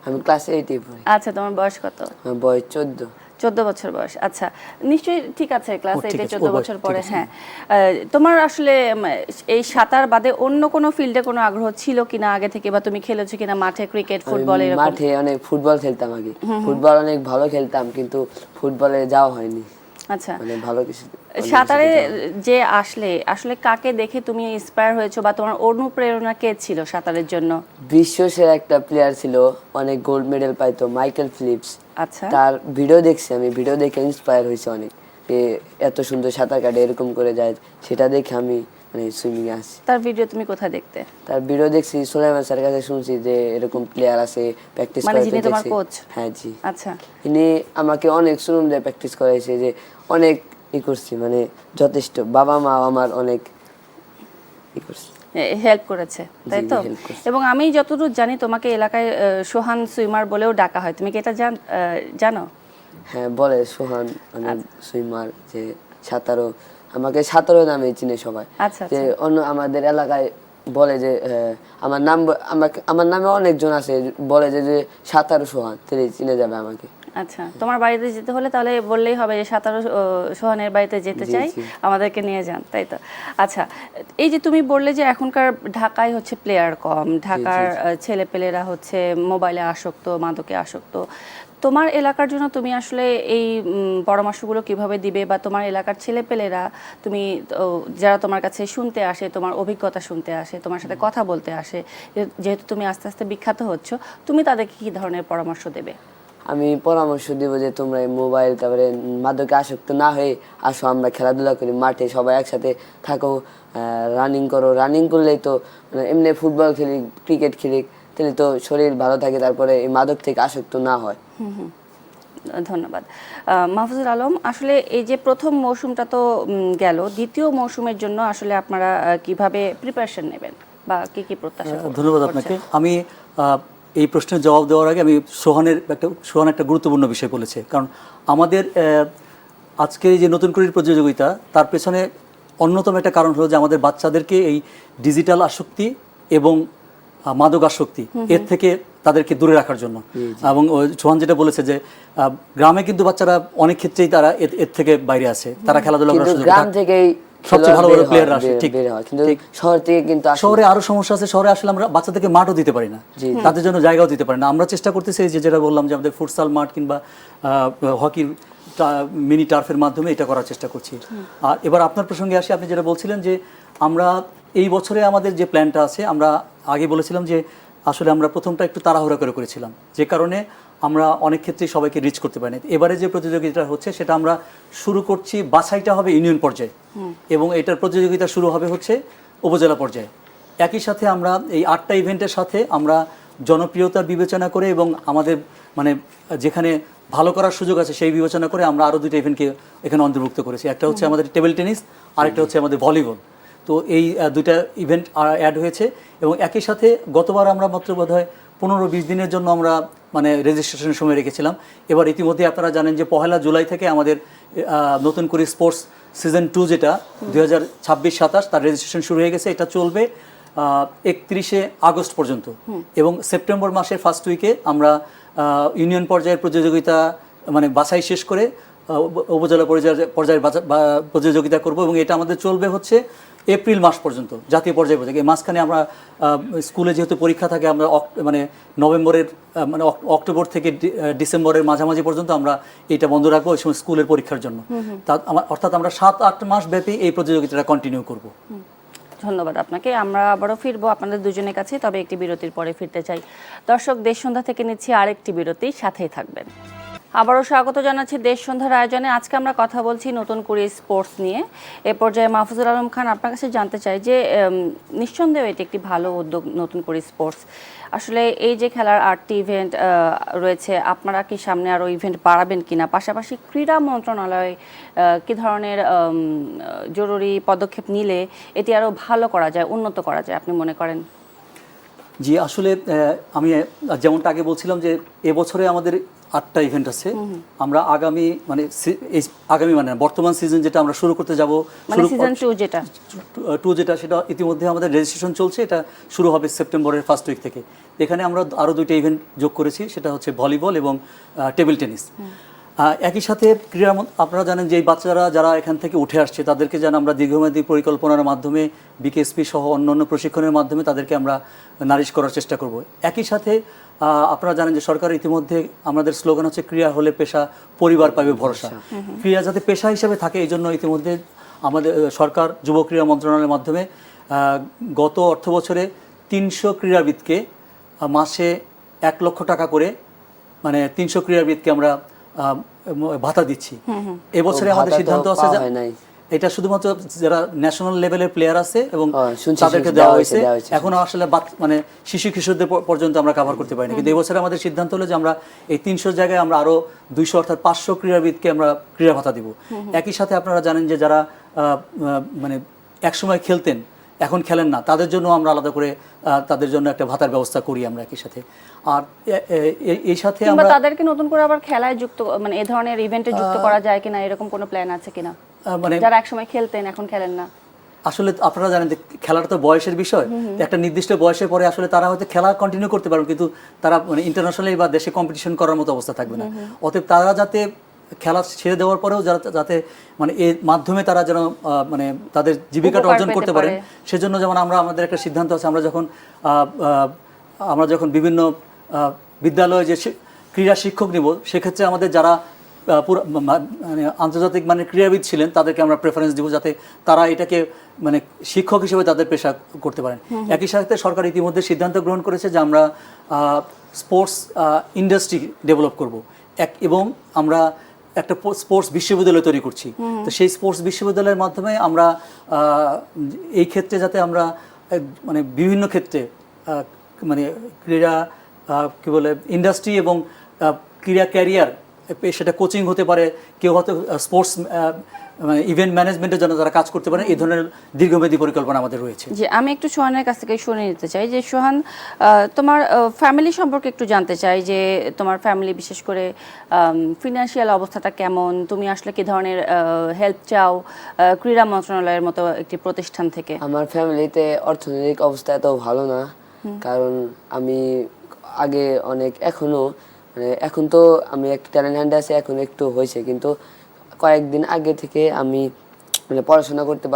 আমি ক্লাস 8-এ পড়ি। আচ্ছা, তোমার বয়স কত? আমার বয়স 14। 14 বছর বয়স। আচ্ছা, নিশ্চয়ই ঠিক আছে, ক্লাস 8-এ 14 বছর ঠিক পরে। আছে। হ্যাঁ, তোমার আসলে এই সাঁতার বাদে অন্য কোনো ফিল্ডে কোনো আগ্রহ ছিল কিনা আগে থেকে, বা তুমি খেলেছো কিনা মাঠে ক্রিকেট, ফুটবল এরকম? মাঠে অনেক ফুটবল খেলতাম আগে, ফুটবল অনেক ভালো খেলতাম, কিন্তু ফুটবলে যাওয়া হয়নি। আচ্ছা, মানে ভালো কিছু সাঁতারে যে আসলে কাকে দেখে তুমি ইন্সপায়ার হয়েছো, বা তোমার অনুপ্রেরণা কে ছিল সাঁতারের জন্য? বিশ্বসেরা একটা প্লেয়ার ছিল, অনেক গোল্ড মেডেল পাইতো, মাইকেল ফিলিপস। আচ্ছা, তার ভিডিও দেখছি আমি, ভিডিও দেখে ইন্সপায়ার হয়েছে অনেক, যে এত সুন্দর সাঁতার কাটে, এরকম করে যায়, সেটা দেখে আমি মানে সুইমিং এ আসি। তার ভিডিও তুমি কোথায় দেখতে? তার ভিডিও দেখছি সুলাইমান স্যারের কাছে, শুনছি যে এরকম প্লেয়ার আছে, প্র্যাকটিস মানে করতে যিনি তোমার দেখছি। কোচ? হ্যাঁ জি। আচ্ছা, ইনি আমাকে অনেক সুরম দিয়ে প্র্যাকটিস করাইছে, যে অনেক করছি, মানে যথেষ্ট। বাবা মা আমার অনেক করছে, হেল্প করেছে, তাই তো? help করেছে। এবং আমি যতদূর জানি তোমাকে এলাকায় সোহান সুইমার বলেও ডাকা হয়, তুমি কি এটা জানো? হ্যাঁ বলে সোহান অনেক সুইমার, যে সাঁতারও, আমাকে সাঁতারও নামে চিনে সবাই। আচ্ছা, যে অন্য আমাদের এলাকায় বলে যে আমার নাম, আমার নামে অনেকজন আছে, বলে যে সাঁতারও সোহান, তাহলে চিনে যাবে আমাকে। আচ্ছা, তোমার বাড়িতে যেতে হলে তাহলে বললেই হবে যে সাঁতারু সোহানের বাড়িতে যেতে চাই, আমাদেরকে নিয়ে যান, তাই তো? আচ্ছা, এই যে তুমি বললে যে এখনকার ঢাকায় হচ্ছে প্লেয়ার কম, ঢাকার ছেলেপেলেরা হচ্ছে মোবাইলে আসক্ত, মাদকে আসক্ত, তোমার এলাকার জন্য তুমি আসলে এই পরামর্শগুলো কিভাবে দিবে, বা তোমার এলাকার ছেলেপেলেরা, তুমি যারা তোমার কাছে শুনতে আসে, তোমার অভিজ্ঞতা শুনতে আসে, তোমার সাথে কথা বলতে আসে, যেহেতু তুমি আস্তে আস্তে বিখ্যাত হচ্ছ, তুমি তাদেরকে কি ধরনের পরামর্শ দেবে? আমি পরামর্শ দিব যে তোমরা এই মোবাইল তারপরে মাদকে আসক্ত না হয়ে আসো, আমরা খেলাধুলা করি মাঠে, সবাই একসাথে থাকো, রানিং করো। রানিং করলেই তো মানে এমনি ফুটবল খেলি, ক্রিকেট খেলি, তাহলে তো শরীর ভালো থাকে, তারপরে এই মাদক থেকে আসক্ত না হয়। ধন্যবাদ। মাহফুজুল আলম, আসলে এই যে প্রথম মৌসুমটা তো গেল, দ্বিতীয় মৌসুমের জন্য আসলে আপনারা কিভাবে প্রিপারেশন নেবেন, বা কি কি প্রত্যাশা করছেন? ধন্যবাদ আপনাকে। আমি এই প্রশ্নের জবাব দেওয়ার আগে আমি সোহান একটা গুরুত্বপূর্ণ বিষয় বলেছে, কারণ আমাদের আজকের এই যে নতুন করির প্রতিযোগিতা, তার পেছনে অন্যতম একটা কারণ হলো যে আমাদের বাচ্চাদেরকে এই ডিজিটাল আসক্তি এবং মাদক আসক্তি এর থেকে তাদেরকে দূরে রাখার জন্য। এবং সোহান যেটা বলেছে যে গ্রামে কিন্তু বাচ্চারা অনেক ক্ষেত্রেই তারা এর থেকে বাইরে আছে, তারা খেলাধুলা করার সুযোগ গ্রাম থেকেই সবচেয়ে ভালো ভালো প্লেয়ার আসে, ঠিক। কিন্তু শহর থেকে কিন্তু শহরে আরো সমস্যা আছে, শহরে আসলে আমরা বাচ্চাদেরকে মাঠও দিতে পারি না, তাদের জন্য জায়গাও দিতে পারি না। আমরা চেষ্টা করতেছি যে যেটা বললাম যে আমাদের ফুটসাল মাঠ কিংবা হকির মিনি টার্ফের মাধ্যমে এটা করার চেষ্টা করছি। আর এবার আপনার প্রসঙ্গে আসি, আপনি যেটা বলছিলেন যে আমরা এই বছরে আমাদের যে প্ল্যানটা আছে, আমরা আগে বলেছিলাম যে আসলে আমরা প্রথমটা একটু তাড়াহুড়া করে করেছিলাম, যে কারণে আমরা অনেক ক্ষেত্রেই সবাইকে রিচ করতে পারিনি। এবারে যে প্রতিযোগিতা হচ্ছে সেটা আমরা শুরু করছি, বাছাইটা হবে ইউনিয়ন পর্যায়ে, এবং এটার প্রতিযোগিতা শুরু হবে হচ্ছে উপজেলা পর্যায়ে। একই সাথে আমরা এই 8টা ইভেন্টের সাথে আমরা জনপ্রিয়তার বিবেচনা করে এবং আমাদের মানে যেখানে ভালো করার সুযোগ আছে সেই বিবেচনা করে আমরা আরও 2টা ইভেন্টকে এখানে অন্তর্ভুক্ত করেছি। একটা হচ্ছে আমাদের টেবিল টেনিস, আরেকটা হচ্ছে আমাদের ভলিবল। তো এই 2টা ইভেন্ট অ্যাড হয়েছে, এবং একই সাথে গতবার আমরা মাত্র বোধহয় 15-20 দিনের জন্য আমরা মানে রেজিস্ট্রেশনের সময় রেখেছিলাম। এবার ইতিমধ্যে আপনারা জানেন যে 1 জুলাই থেকে আমাদের নতুন করে স্পোর্টস সিজন 2 যেটা 2026-27 তার রেজিস্ট্রেশন শুরু হয়ে গেছে। এটা চলবে 31শে আগস্ট পর্যন্ত, এবং সেপ্টেম্বর মাসের ফার্স্ট উইকে আমরা ইউনিয়ন পর্যায়ের প্রতিযোগিতা মানে বাছাই শেষ করে উপজেলা পর্যায়ের প্রতিযোগিতা করব এবং এটা আমাদের চলবে হচ্ছে এপ্রিল মাস পর্যন্ত, জাতীয় পর্যায়ে পর্যন্ত। এই মাঝখানে আমরা স্কুলে যেহেতু পরীক্ষা থাকে, আমরা মানে নভেম্বরের মানে অক্টোবর থেকে ডিসেম্বরের মাঝামাঝি পর্যন্ত আমরা এটা বন্ধ রাখবো ওই সময় স্কুলের পরীক্ষার জন্য। অর্থাৎ আমরা 7-8 মাস ব্যাপী এই প্রতিযোগিতাটা কন্টিনিউ করব। ধন্যবাদ আপনাকে। আমরা আবারও ফিরবো আপনাদের দুজনের কাছে, তবে একটি বিরতির পরে ফিরতে চাই। দর্শক, দেশ সন্ধ্যা থেকে নিচ্ছি আরেকটি বিরতি, সাথেই থাকবেন। আবারও স্বাগত জানাচ্ছি দেশ সন্ধ্যার আয়োজনে। আজকে আমরা কথা বলছি নতুন করে স্পোর্টস নিয়ে। এ পর্যায়ে মাহফুজুল আলম খান, আপনার কাছে জানতে চাই যে নিঃসন্দেহে এটি একটি ভালো উদ্যোগ, নতুন করে স্পোর্টস। আসলে এই যে খেলার 8টি ইভেন্ট রয়েছে, আপনারা কি সামনে আরও ইভেন্ট বাড়াবেন কিনা? পাশাপাশি ক্রীড়া মন্ত্রণালয় কী ধরনের জরুরি পদক্ষেপ নিলে এটি আরও ভালো করা যায়, উন্নত করা যায় আপনি মনে করেন? জি, আসলে আমি যেমনটা আগে বলছিলাম যে এবছরে আমাদের 8টা ইভেন্ট আছে। আমরা আগামী মানে বর্তমান সিজন যেটা আমরা শুরু করতে যাব, মানে সিজন 2 যেটা সেটা ইতিমধ্যে আমাদের রেজিস্ট্রেশন চলছে। এটা শুরু হবে সেপ্টেম্বরের ফার্স্ট উইক থেকে। এখানে আমরা আরও 2টা ইভেন্ট যোগ করেছি, সেটা হচ্ছে ভলিবল এবং টেবিল টেনিস। একই সাথে ক্রীড়া, আপনারা জানেন যে এই বাচ্চারা যারা এখান থেকে উঠে আসছে তাদেরকে যেন আমরা দীর্ঘমেয়াদী পরিকল্পনার মাধ্যমে বিকেএসপি সহ অন্যান্য প্রশিক্ষণের মাধ্যমে তাদেরকে আমরা নারিশ করার চেষ্টা করব। একই সাথে আপনারা জানেন যে সরকার ইতিমধ্যে, আমাদের স্লোগান হচ্ছে ক্রীড়া হলে পেশা, পরিবার পাবে ভরসা। ক্রীড়া যাতে পেশা হিসেবে থাকে, এই জন্য ইতিমধ্যে আমাদের সরকার যুব ক্রীড়া মন্ত্রণালয়ের মাধ্যমে গত অর্থ বছরে 300 ক্রীড়াবিদকে মাসে 1 লক্ষ টাকা করে, মানে 300 ক্রীড়াবিদকে আমরা ভাতা দিচ্ছি। এবছরে আমাদের সিদ্ধান্ত আছে যে এটা শুধুমাত্র যারা ন্যাশনাল লেভেলের প্লেয়ার আছে এবং তাদেরকে দেওয়া হয়েছে। এখনো আসলে মানে শিশু কিশোরদের পর্যন্ত আমরা কভার করতে পারিনি, কিন্তু এবছরে আমাদের সিদ্ধান্ত হলো যে আমরা এই 300 জায়গায় আমরা আরো 200 অর্থাৎ 500 ক্রীড়াবিদকে আমরা ক্রীড়া ভাতা দিব। একই সাথে আপনারা জানেন যে যারা মানে একসময় খেলতেন এখন খেলেন না, তাদের জন্য আমরা আলাদা করে তাদের জন্য একটা ভাতার ব্যবস্থা করি আমরা একই সাথে। আর এই সাথে আমরা তাদেরকে নতুন করে আবার খেলায় যুক্ত, মানে এই ধরনের ইভেন্টে যুক্ত করা যায় কিনা, এরকম কোনো প্ল্যান আছে কিনা? মানে যারা একসময় খেলতেন এখন খেলেন না। আসলে আপনারা জানেন যে খেলাটা তো বয়সের বিষয়। একটা নির্দিষ্ট বয়সের পরে আসলে তারা হয়তো খেলা কন্টিনিউ করতে পারবে, কিন্তু তারা মানে ইন্টারন্যাশনালি বা দেশে কম্পিটিশন করার মতো অবস্থা থাকবে না। অতএব তারা যাতে খেলা ছেড়ে দেওয়ার পরেও যাতে মানে এর মাধ্যমে তারা যেন মানে তাদের জীবিকাটা অর্জন করতে পারেন, সেজন্য যেমন আমাদের একটা সিদ্ধান্ত আছে, আমরা যখন বিভিন্ন বিদ্যালয়ে যে ক্রীড়া শিক্ষক নিব, সেক্ষেত্রে আমাদের যারা মানে আন্তর্জাতিক মানে ক্রীড়াবিদ ছিলেন তাদেরকে আমরা প্রেফারেন্স দিব, যাতে তারা এটাকে মানে শিক্ষক হিসেবে তাদের পেশা করতে পারেন। একই সাথে সরকার ইতিমধ্যে সিদ্ধান্ত গ্রহণ করেছে যে আমরা স্পোর্টস ইন্ডাস্ট্রি ডেভেলপ করব এবং আমরা একটা স্পোর্টস বিশ্ববিদ্যালয় তৈরি করছি। তো সেই স্পোর্টস বিশ্ববিদ্যালয়ের মাধ্যমে আমরা এই ক্ষেত্রে যাতে আমরা মানে বিভিন্ন ক্ষেত্রে মানে ক্রীড়া কি বলে ইন্ডাস্ট্রি এবং ক্রীড়া ক্যারিয়ার, সেটা কোচিং হতে পারে, কেউ হয়তো স্পোর্টস মানে ইভেন্ট ম্যানেজমেন্টের জন্য যারা কাজ করতে পারে, এই ধরনের দীর্ঘমেয়াদী পরিকল্পনা আমাদের রয়েছে। যে আমি একটু সোহানের কাছ থেকে শুনে নিতে চাই যে সোহান, তোমার ফ্যামিলি সম্পর্কে একটু জানতে চাই, যে তোমার ফ্যামিলি বিশেষ করে ফিনান্সিয়াল অবস্থাটা কেমন? তুমি আসলে কি ধরনের হেল্প চাও ক্রীড়া মন্ত্রণালয়ের মতো একটি প্রতিষ্ঠান থেকে? আমার ফ্যামিলিতে অর্থনৈতিক অবস্থা এত ভালো না, কারণ আমি আগে অনেক, এখনো মানে এখন তো আমি একটা ট্যালেন্ট হান্টে আছি, এখন একটু হয়েছে, কিন্তু কয়েকদিন আগে থেকে আমি মানে পড়াশোনা করতে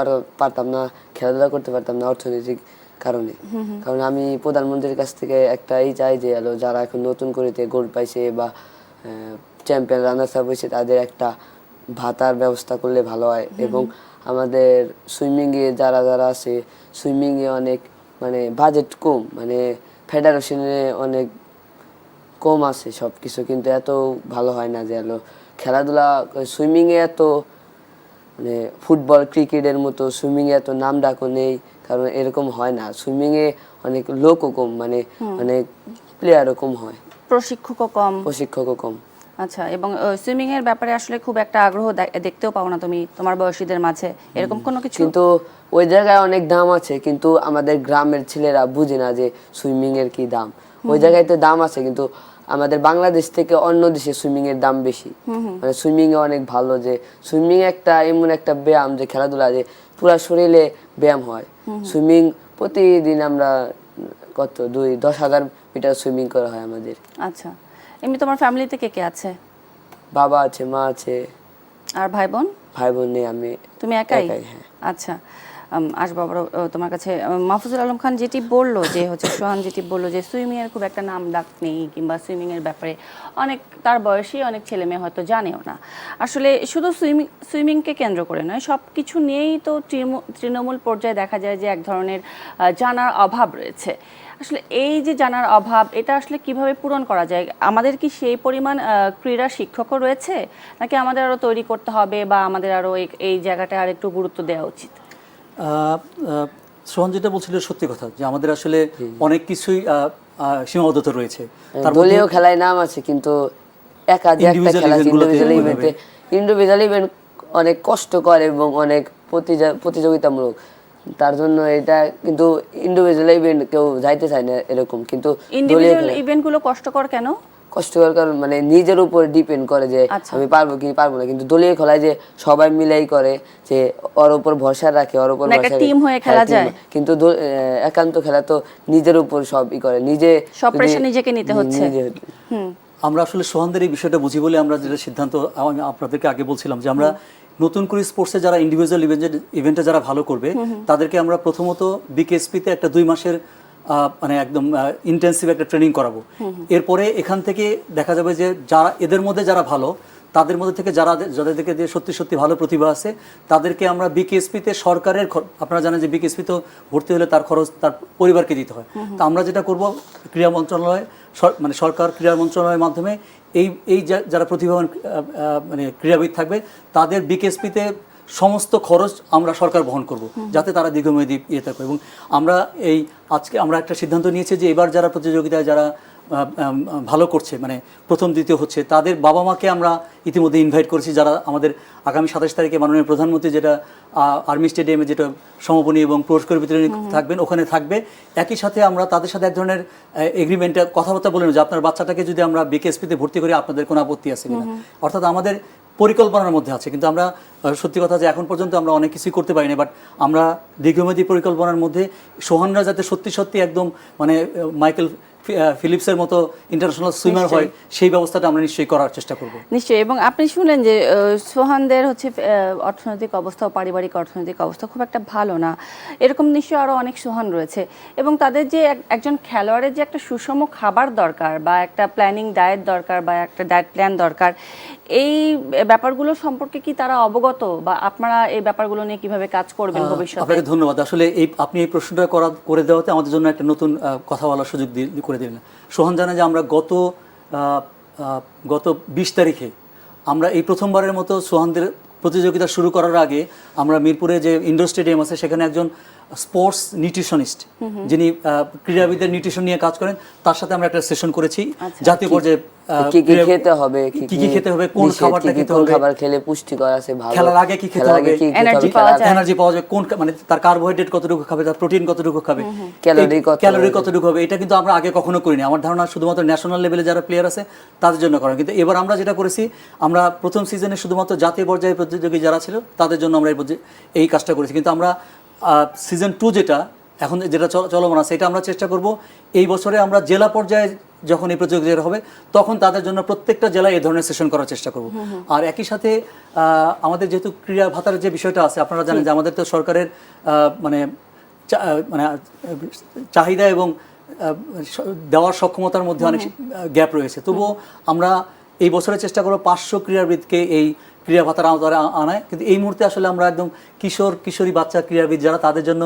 পারতাম না, খেলাধুলা করতে পারতাম না অর্থনৈতিক কারণে। কারণ আমি প্রধানমন্ত্রীর কাছ থেকে একটাই চাই যে যারা এখন নতুন করে গোল্ড পাইছে বা চ্যাম্পিয়ন রানার্স আপ হয়েছে তাদের একটা ভাতার ব্যবস্থা করলে ভালো হয়। এবং আমাদের সুইমিংয়ে যারা আছে, সুইমিংয়ে অনেক মানে বাজেট কম, মানে ফেডারেশনে অনেক কম আছে সব কিছু, কিন্তু এত ভালো হয় না যে খেলাধুলা সুইমিংয়ে এত মানে ফুটবল ক্রিকেটের মতো সুইমিংয়ে এত নাম ডাকও নেই, কারণ এরকম হয় না। সুইমিংয়ে অনেক লোকও কম, মানে অনেক প্লেয়ারও কম হয়, প্রশিক্ষকও কম। আচ্ছা, এবং সুইমিং এর ব্যাপারে আসলে খুব একটা আগ্রহ দেখতেও পাও না তুমি তোমার বয়সীদের মাঝে, এরকম কোনো কিছু? কিন্তু ওই জায়গায় অনেক দাম আছে, কিন্তু আমাদের গ্রামের ছেলেরা বুঝে না যে সুইমিং এর কি দাম। ওই জায়গায় তো দাম আছে, কিন্তু আমাদের বাংলাদেশ থেকে অন্য দেশে সুইমিং এর দাম বেশি। মানে সুইমিং এ অনেক ভালো, যে সুইমিং একটা এমন একটা ব্যায়াম, যে খেলাধুলা যে পুরো শরীরে ব্যায়াম হয়। সুইমিং প্রতিদিন আমরা 10,000 মিটার সুইমিং করা হয় আমাদের। আচ্ছা, এমনি তোমার ফ্যামিলিতে কে কে আছে? বাবা আছে, মা আছে, আর ভাই বোন? ভাই বোন নেই, আমি তুমি একাই? একাই, হ্যাঁ। আচ্ছা, আসবো আবার তোমার কাছে। মাহফুজুল আলম খান যেটি বললো যে হচ্ছে সোহান যেটি বললো যে সুইমিংয়ের খুব একটা নাম ডাক নেই, কিংবা সুইমিংয়ের ব্যাপারে অনেক তার বয়সী অনেক ছেলে মেয়ে হয়তো জানেও না। আসলে শুধু সুইমিংকে কেন্দ্র করে নয়, সব কিছু নিয়েই তো তৃণমূল পর্যায়ে দেখা যায় যে এক ধরনের জানার অভাব রয়েছে। আসলে এই যে জানার অভাব, এটা আসলে কিভাবে পূরণ করা যায়? আমাদের কি সেই পরিমাণ ক্রীড়া শিক্ষকও রয়েছে, নাকি আমাদের আরও তৈরি করতে হবে, বা আমাদের আরও এই জায়গাটা আর একটু গুরুত্ব দেওয়া উচিত? সোহান যেটা বলছিল সত্যি কথা, যে আমাদের আসলে অনেক কিছুই সীমাবদ্ধতা রয়েছে। দলীয় খেলায় নাম আছে, কিন্তু একা যে একটা খেলা ইন্ডিভিজুয়াল ইভেন্টে, ইন্ডিভিজুয়াল ইভেন্ট অনেক কষ্টকর এবং অনেক প্রতিযোগিতামূলক। তার জন্য এটা কিন্তু ইন্ডিভিজুয়াল ইভেন্ট কেউ যাইতে চায় না এরকম। কিন্তু ইন্ডিভিজুয়াল ইভেন্টগুলো কষ্টকর কেন? কষ্টকর কারণ মানে নিজের উপর ডিপেন্ড করে যে আমি পারবো কি পারবো না। কিন্তু দলীয় খেলায় যে সবাই মিলেই করে, যে ওর উপর ভরসা রাখে, ওর উপর একটা টিম হয়ে খেলা যায়। কিন্তু একান্ত খেলা তো নিজের উপর সবই করে, নিজে সব প্রেশার নিজেকে নিতে হচ্ছে। আমরা আসলে সোহানদের এই বিষয়টা বুঝি বলে আমরা যেটা সিদ্ধান্ত, আমি আপনাদেরকে আগে বলছিলাম যে আমরা নতুন করে স্পোর্টসে যারা ইন্ডিভিজুয়াল ইভেন্টে যারা ভালো করবে তাদেরকে আমরা প্রথমত বিকেএসপিতে একটা 2 মাসের মানে একদম ইন্টেন্সিভ একটা ট্রেনিং করাবো। এরপরে এখান থেকে দেখা যাবে যে যারা এদের মধ্যে যারা ভালো, তাদের মধ্যে থেকে যাদেরকে যে সত্যি সত্যি ভালো প্রতিভা আছে, তাদেরকে আমরা বিকেএসপিতে সরকারের, আপনারা জানেন যে বিকেএসপি তো ভর্তি হলে তার খরচ তার পরিবারকে দিতে হয়। তো আমরা যেটা করব, ক্রীড়া মন্ত্রণালয় মানে সরকার ক্রীড়া মন্ত্রণালয়ের মাধ্যমে এই যারা প্রতিভাবান মানে ক্রীড়াবিদ থাকবে তাদের বিকেএসপিতে সমস্ত খরচ আমরা সরকার বহন করব, যাতে তারা দীর্ঘমেয়াদী ইয়ে থাকবে। এবং আজকে আমরা একটা সিদ্ধান্ত নিয়েছি যে এবার যারা প্রতিযোগিতায় যারা ভালো করছে, মানে প্রথম দ্বিতীয় হচ্ছে, তাদের বাবা মাকে আমরা ইতিমধ্যে ইনভাইট করেছি, যারা আমাদের আগামী 27 তারিখে মাননীয় প্রধানমন্ত্রী যেটা আর্মি স্টেডিয়ামে যেটা সমাপনী এবং পুরস্কার বিতরণী থাকবেন, ওখানে থাকবে। একই সাথে আমরা তাদের সাথে এক ধরনের এগ্রিমেন্টে কথাবার্তা বলে নেব যে আপনার বাচ্চাটাকে যদি আমরা বিকেএসপিতে ভর্তি করি আপনাদের কোনো আপত্তি আছে কিনা। অর্থাৎ আমাদের পরিকল্পনার মধ্যে আছে, কিন্তু আমরা সত্যি কথা যে এখন পর্যন্ত আমরা অনেক কিছুই করতে পারিনি, বাট আমরা দীর্ঘমেয়াদী পরিকল্পনার মধ্যে সোহানরা যাতে সত্যি সত্যি একদম মানে মাইকেল ফিলিপসের মতো ইন্টারন্যাশনাল সুইমার হয়, সেই ব্যবস্থাটা আমরা নিশ্চয়ই করার চেষ্টা করব। নিশ্চয়ই। এবং আপনি শুনলেন যে সোহানদের হচ্ছে অর্থনৈতিক অবস্থা, পারিবারিক অর্থনৈতিক অবস্থা খুব একটা ভালো না। এরকম নিশ্চয়ই আরও অনেক সোহান রয়েছে, এবং তাদের যে একজন খেলোয়াড়ের যে একটা সুষম খাবার দরকার, বা একটা প্ল্যানিং ডায়েট দরকার, বা একটা ডায়েট প্ল্যান দরকার, এই ব্যাপারগুলো সম্পর্কে কি তারা অবগত, বা আপনারা এই ব্যাপারগুলো নিয়ে কিভাবে কাজ করবেন ভবিষ্যতে? আপনাকে ধন্যবাদ। আসলে আপনি এই প্রশ্নটা করে দেওয়াতে আমাদের জন্য একটা নতুন কথা বলার সুযোগ করে দিলেন। সোহান জানে যে আমরা গত 20 তারিখে আমরা এই প্রথমবারের মতো সোহানদের প্রতিযোগিতা শুরু করার আগে আমরা মিরপুরে যে ইনডোর স্টেডিয়াম আছে সেখানে একজন স্পোর্টস নিউট্রিশনিস্ট, যিনি ক্রীড়াবিদের নিউট্রিশন নিয়ে কাজ করেন, তার সাথে আমরা একটা সেশন করেছি। জাতীয় পর্যায়ে কি কি খেতে হবে, কোন খাবারটা খেতে হবে, খাবার খেলে পুষ্টিকর আছে, ভালো খেলার আগে কি খেতে হবে, এনার্জি পাওয়া যায়, কোন মানে তার কার্বোহাইড্রেট কতটুকু খাবে, তার প্রোটিন কতটুকু খাবে, ক্যালোরি কতটুকু হবে, এটা কিন্তু আমরা আগে কখনো করিনি। আমার ধারণা শুধুমাত্র ন্যাশনাল লেভেলে যারা প্লেয়ার আছে তাদের জন্য করেন, কিন্তু এবার আমরা যেটা করেছি, আমরা প্রথম সিজনে শুধুমাত্র জাতীয় পর্যায়ে প্রতিযোগী যারা ছিল তাদের জন্য আমরা এই কাজটা করেছি। কিন্তু আমরা সিজন 2 যেটা এখন যেটা চলমান আছে, এটা আমরা চেষ্টা করব এই বছরে আমরা জেলা পর্যায়ে যখন এই প্রতিযোগিতা হবে তখন তাদের জন্য প্রত্যেকটা জেলায় এই ধরনের সেশন করার চেষ্টা করব। আর একই সাথে আমাদের যেহেতু ক্রীড়া ভাতার যে বিষয়টা আছে, আপনারা জানেন যে আমাদের তো সরকারের মানে চাহিদা এবং দেওয়ার সক্ষমতার মধ্যে অনেক গ্যাপ রয়েছে। তবুও আমরা এই বছরে চেষ্টা করব 500 ক্রীড়াবিদকে এই ক্রীড়া ভাতার আওতায় আনায়। কিন্তু এই মুহূর্তে আসলে আমরা একদম কিশোরী বাচ্চা ক্রীড়াবিদ যারা, তাদের জন্য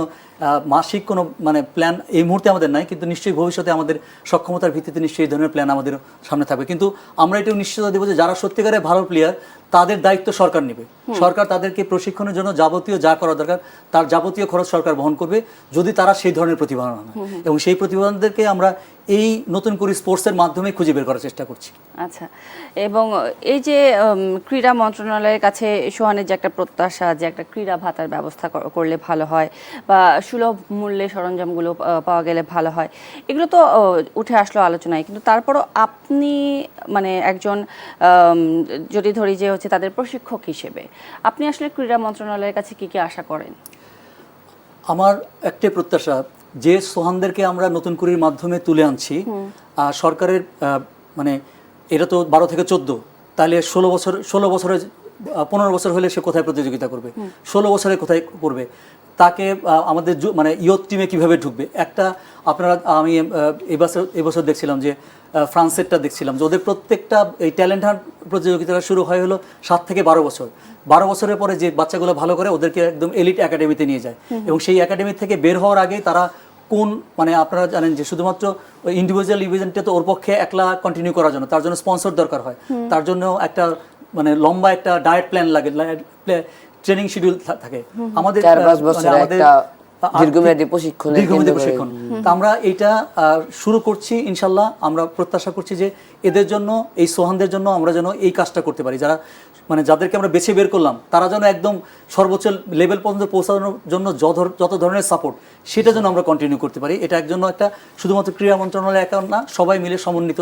মাসিক কোনো মানে প্ল্যান এই মুহূর্তে আমাদের নাই, কিন্তু নিশ্চয়ই ভবিষ্যতে আমাদের সক্ষমতার ভিত্তিতে নিশ্চয়ই এই ধরনের প্ল্যান আমাদের সামনে থাকবে। কিন্তু আমরা এটাও নিশ্চয়তা দেবো যে যারা সত্যিকারের ভালো প্লেয়ার তাদের দায়িত্ব সরকার নেবে। সরকার তাদেরকে প্রশিক্ষণের জন্য যাবতীয় যা করা দরকার তার যাবতীয় খরচ সরকার বহন করবে, যদি তারা সেই ধরনের প্রতিভাবান হয়। এবং সেই প্রতিভাবানদেরকে আমরা এই নতুন করে স্পোর্টসের মাধ্যমে খুঁজে বের করার চেষ্টা করছি। আচ্ছা, এবং এই যে ক্রীড়া মন্ত্রণালয়ের কাছে সোহানের যে একটা প্রত্যাশা যে একটা ক্রীড়া ভাতার ব্যবস্থা করলে ভালো হয়, বা সুলভ মূল্যে সরঞ্জামগুলো পাওয়া গেলে ভালো হয়, এগুলো তো উঠে আসলো আলোচনায়। কিন্তু তারপরও আপনি মানে একজন যদি ধরি যে হচ্ছে তাদের প্রশিক্ষক হিসেবে, আপনি আসলে ক্রীড়া মন্ত্রণালয়ের কাছে কি কি আশা করেন? আমার একটাই প্রত্যাশা যে সোহানদেরকে আমরা নতুন কুড়ির মাধ্যমে তুলে আনছি, সরকারের মানে এটা তো 12 থেকে 14, তাহলে 16 বছরের 15 বছর হলে সে কোথায় প্রতিযোগিতা করবে, 16 বছরে কোথায় করবে, তাকে আমাদের মানে ইয়ুথ টিমে কিভাবে ঢুকবে। একটা আপনারা আমি এবছর দেখছিলাম যে ফ্রান্সেরটা দেখছিলাম যে ওদের প্রত্যেকটা এই ট্যালেন্ট হান্ট প্রতিযোগিতাটা শুরু হলো 7 থেকে 12 বছর। 12 বছরের পরে যে বাচ্চাগুলো ভালো করে ওদেরকে একদম এলিট একাডেমিতে নিয়ে যায়, এবং সেই একাডেমি থেকে বের হওয়ার আগেই তারা কোন মানে আপনারা জানেন যে শুধুমাত্র ইন্ডিভিজুয়াল ইভেন্টে তো ওর পক্ষে একলা কন্টিনিউ করার জন্য তার জন্য স্পন্সর দরকার হয়, তার জন্য একটা মানে লম্বা একটা ডায়েট প্ল্যান লাগে, ট্রেনিং শিডিউল থাকে। আমাদের 4-5 বছর একটা দীর্ঘমেয়াদী প্রশিক্ষণ। তা আমরা এটা শুরু করছি ইনশাল্লাহ। আমরা প্রত্যাশা করছি যে এদের জন্য, এই সোহানদের জন্য আমরা যেন এই কাজটা করতে পারি, যারা মানে যাদেরকে আমরা বেছে বের করলাম তারা যেন একদম সর্বোচ্চ লেভেল পর্যন্ত পৌঁছানোর জন্য যত ধরনের সাপোর্ট সেটা যেন আমরা কন্টিনিউ করতে পারি। এটা জন্য একটা শুধুমাত্র ক্রীড়া মন্ত্রণালয় একা না, সবাই মিলে সমন্বিত,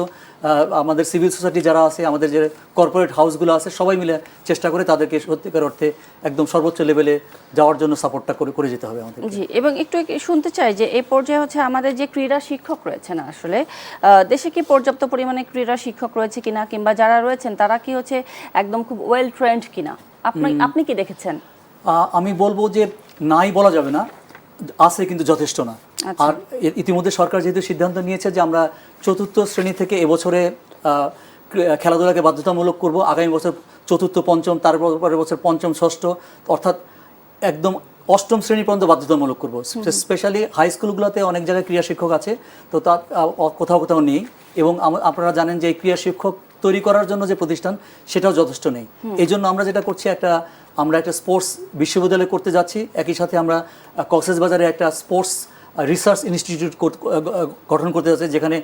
আমাদের সিভিল সোসাইটি যারা আছে, আমাদের যে কর্পোরেট হাউসগুলো আছে, সবাই মিলে চেষ্টা করে তাদেরকে সত্যিকার অর্থে একদম সর্বোচ্চ লেভেলে যাওয়ার জন্য সাপোর্টটা করে যেতে হবে আমাদের। জি, এবং একটু শুনতে চাই যে এই পর্যায়ে হচ্ছে আমাদের যে ক্রীড়া শিক্ষক রয়েছেন, আসলে দেশে কি পর্যাপ্ত পরিমাণে ক্রীড়া শিক্ষক রয়েছে কিনা, কিংবা যারা রয়েছেন তারা কি হচ্ছে একদম খুব ওয়েল ট্রেন্ড কিনা, আপনি কি দেখেছেন? আমি বলবো যে নাই বলা যাবে না, আছে কিন্তু যথেষ্ট না। আর ইতিমধ্যে সরকার যেহেতু সিদ্ধান্ত নিয়েছে যে আমরা 4র্থ শ্রেণী থেকে এবছরে খেলাধুলাকে বাধ্যতামূলক করব, আগামী বছর 4র্থ, 5ম, তারপরের বছর 5ম, 6ষ্ঠ, অর্থাৎ একদম 8ম শ্রেণী পর্যন্ত বাধ্যতামূলক করব। স্পেশালি হাই স্কুলগুলোতে অনেক জায়গায় ক্রীড়া শিক্ষক আছে, তো তা কোথাও কোথাও নেই, এবং আপনারা জানেন যে এই ক্রীড়া শিক্ষক তৈরি করার জন্য যে প্রতিষ্ঠান সেটাও যথেষ্ট নেই। এই জন্য আমরা যেটা করছি, আমরা একটা স্পোর্টস বিশ্ববিদ্যালয় করতে যাচ্ছি, একই সাথে আমরা কক্সবাজারে একটা স্পোর্টস রিসার্চ ইনস্টিটিউট গঠন করতে যাচ্ছি, যেখানে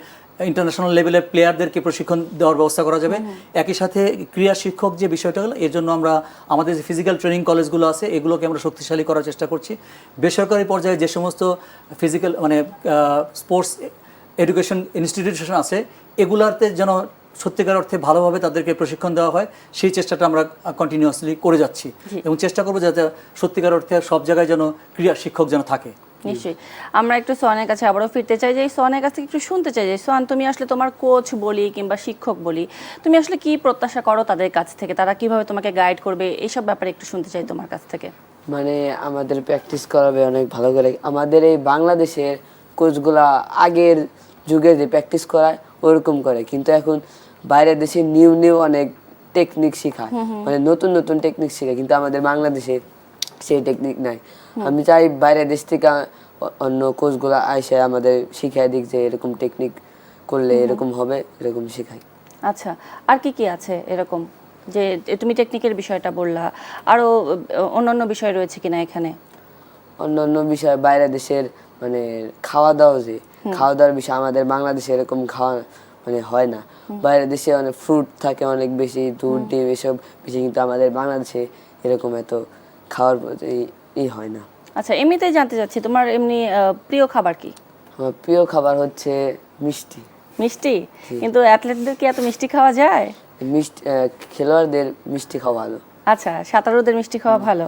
ইন্টারন্যাশনাল লেভেলের প্লেয়ারদেরকে প্রশিক্ষণ দেওয়ার ব্যবস্থা করা যাবে। একই সাথে ক্রীড়া শিক্ষক যে বিষয়টা হলো, এর জন্য আমরা আমাদের যে ফিজিক্যাল ট্রেনিং কলেজগুলো আছে এগুলোকে আমরা শক্তিশালী করার চেষ্টা করছি। বেসরকারি পর্যায়ে যে সমস্ত ফিজিক্যাল মানে স্পোর্টস এডুকেশন ইনস্টিটিউশন আছে এগুলাতে যেন সত্যিকার অর্থে ভালোভাবে তাদেরকে প্রশিক্ষণ দেওয়া হয়, সেই চেষ্টাটা আমরা কন্টিনিউয়াসলি করে যাচ্ছি, এবং চেষ্টা করবো যাতে সত্যিকার অর্থে সব জায়গায় যেন ক্রীড়া শিক্ষক যেন থাকে। নিশ্চয়ই। আমরা একটু সোহানের কাছে আবারও ফিরতে চাই, যে সোহানের কাছ থেকে একটু শুনতে চাই যে সোহান, তুমি আসলে তোমার কোচ বলি কিংবা শিক্ষক বলি, তুমি আসলে কি প্রত্যাশা করো তাদের কাছ থেকে, তারা কিভাবে তোমাকে গাইড করবে, এইসব ব্যাপারে একটু শুনতে চাই তোমার কাছ থেকে। মানে আমাদের প্র্যাকটিস করাবে অনেক ভালো করে। আমাদের এই বাংলাদেশের কোচগুলা আগের যুগে যে প্র্যাকটিস করায় ওরকম করে, কিন্তু এখন বাইরের দেশে নিউ অনেক টেকনিক শেখায়, মানে নতুন নতুন টেকনিক শেখায়, কিন্তু আমাদের বাংলাদেশে সেই টেকনিক নাই। আমি চাই বাইরের দেশ থেকে অন্য কোচগুলো আইসে আমাদের শিখায় দিক যে এরকম টেকনিক করলে এরকম হবে, এরকম শেখায়। আচ্ছা, আর কি কি আছে এরকম, যে তুমি টেকনিকের বিষয়টা বললা, আরো অন্যান্য বিষয় রয়েছে কিনা এখানে? অন্যান্য বিষয় বাইরের দেশের মানে খাওয়া দাওয়ার বিষয় আমাদের বাংলাদেশে এরকম খাওয়া মানে হয় না। বাইরের দেশে অনেক ফ্রুট থাকে অনেক বেশি, দুধ ডিম এসব বেশি, কিন্তু আমাদের বাংলাদেশে এরকম এত খাওয়ার প্রতি হয় না। আচ্ছা, এমনিতেই জানতে চাচ্ছি তোমার এমনি প্রিয় খাবার কি? আমার প্রিয় খাবার হচ্ছে মিষ্টি। মিষ্টি? কিন্তু অ্যাথলেটদের কি এত মিষ্টি খাওয়া যায়? মিষ্টি খেলোয়াড়দের মিষ্টি খাওয়া ভালো। আচ্ছা, সাঁতারুদের মিষ্টি খাওয়া ভালো।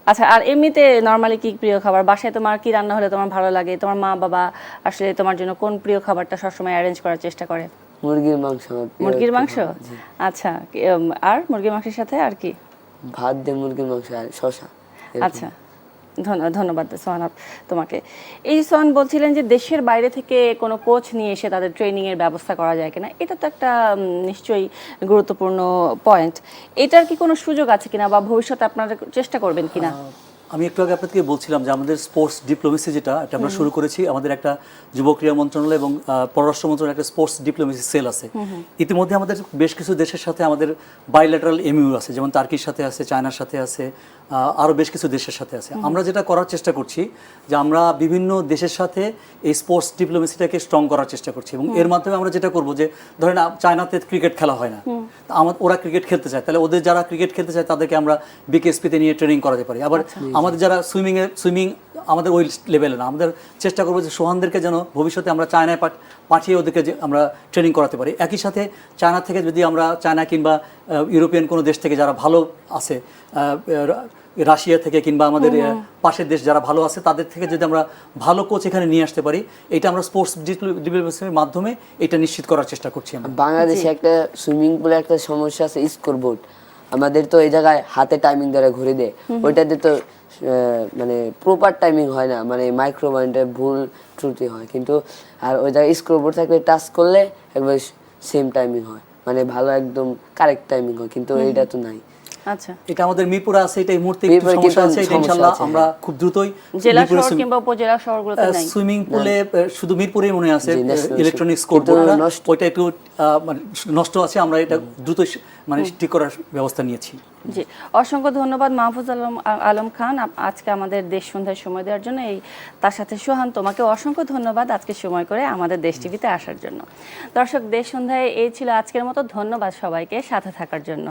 আচ্ছা, আর এমনিতে নরমালি কি প্রিয় খাবার? বাসায় তোমার কি রান্না হলে তোমার ভালো লাগে? তোমার মা বাবা আসলে তোমার জন্য কোন প্রিয় খাবারটা সবসময় অ্যারেঞ্জ করার চেষ্টা করে? মুরগির মাংস। মুরগির মাংস? আচ্ছা, আর মুরগির মাংসের সাথে আর কি? ভাত দিয়ে মুরগির মাংস আর শসা। আচ্ছা, ধন্যবাদ সোহান তোমাকে। এই সোহান বলছিলেন যে দেশের বাইরে থেকে কোনো কোচ নিয়ে এসে তাদের ট্রেনিং এর ব্যবস্থা করা যায় কিনা, এটা তো একটা নিশ্চয়ই গুরুত্বপূর্ণ পয়েন্ট। এটার কি কোনো সুযোগ আছে কিনা, বা ভবিষ্যতে আপনারা চেষ্টা করবেন কিনা? আমি একটু আগে আপনাদেরকে বলছিলাম যে আমাদের স্পোর্টস ডিপ্লোমেসি এটা আমরা শুরু করেছি। আমাদের একটা যুব ক্রীড়া মন্ত্রণালয় এবং পররাষ্ট্র মন্ত্রণালয়ের একটা স্পোর্টস ডিপ্লোমেসি সেল আছে। ইতিমধ্যে আমাদের বেশ কিছু দেশের সাথে আমাদের বাইল্যাটারাল এমইউ আছে, যেমন টার্কির সাথে আছে, চায়নার সাথে আছে, আরও বেশ কিছু দেশের সাথে আছে। আমরা যেটা করার চেষ্টা করছি যে আমরা বিভিন্ন দেশের সাথে এই স্পোর্টস ডিপ্লোমেসিটাকে স্ট্রং করার চেষ্টা করছি, এবং এর মাধ্যমে আমরা যেটা করবো যে ধরেন চায়নাতে ক্রিকেট খেলা হয় না, ওরা ক্রিকেট খেলতে চায়, তাহলে ওদের যারা ক্রিকেট খেলতে চায় তাদেরকে আমরা বিকেএসপিতে নিয়ে ট্রেনিং করাতে পারি। আবার আমাদের যারা সুইমিং আমাদের ওই লেভেলে না, আমাদের চেষ্টা করবো যে সোহানদেরকে যেন ভবিষ্যতে আমরা চায়নায় পাঠিয়ে ওদেরকে যে আমরা ট্রেনিং করাতে পারি। একই সাথে চায়না থেকে যদি আমরা চায়না কিংবা ইউরোপিয়ান কোনো দেশ থেকে যারা ভালো আছে, রাশিয়া থেকে কিংবা আমাদের পাশের দেশ যারা ভালো আছে, তাদের থেকে যদি আমরা ভালো কোচ এখানে নিয়ে আসতে পারি, এটা আমরা স্পোর্টস ডিপ্লোমেসির মাধ্যমে এটা নিশ্চিত করার চেষ্টা করছি। বাংলাদেশে একটা সুইমিং পুলে একটা সমস্যা আছে, স্কোর বোর্ড। আমাদের তো এই জায়গায় হাতে টাইমিং ধরে ঘুরে দেয়, ওইটাতে তো মানে প্রপার টাইমিং হয় না, মানে মাইক্রো মাইন্ডে ভুল ত্রুটি হয়। কিন্তু আর ওই জায়গায় স্ক্রুবোর্ড থাকলে টাচ করলে একবার সেম টাইমিং হয়, মানে ভালো একদম কারেক্ট টাইমিং হয়, কিন্তু এইটা তো নাই। আচ্ছা, এটা আমাদের মিরপুরে আছে, এটা এই মুহূর্তে একটু মিরপুরে সমস্যা কিন্তু আছে, এটা সমস্যা ইনশাআল্লাহ আছে, আমরা খুব দ্রুতই জেলা মিরপুরে শহর কিংবা উপজেলা শহরগুলোতে নাই। সুইমিং পুলে শুধু মিরপুরেই মনে আছে জি, national ইলেকট্রনিক্স কিন্তু কোড নষ্ট। ওইটা একটু মানে নষ্ট আছে, আমরা এটা দ্রুত মানে ঠিক করার ব্যবস্থা নিয়েছি। জি, অসংখ্য ধন্যবাদ মাহফুজ আলম খান আজকে আমাদের দেশ সন্ধ্যায় সময় দেওয়ার জন্য। তার সাথে সোহান, তোমাকে অসংখ্য ধন্যবাদ আজকে সময় করে আমাদের দেশ টিভিতে আসার জন্য। দর্শক, দেশ সন্ধ্যায় এই ছিল আজকের মতো। ধন্যবাদ সবাইকে সাথে থাকার জন্য।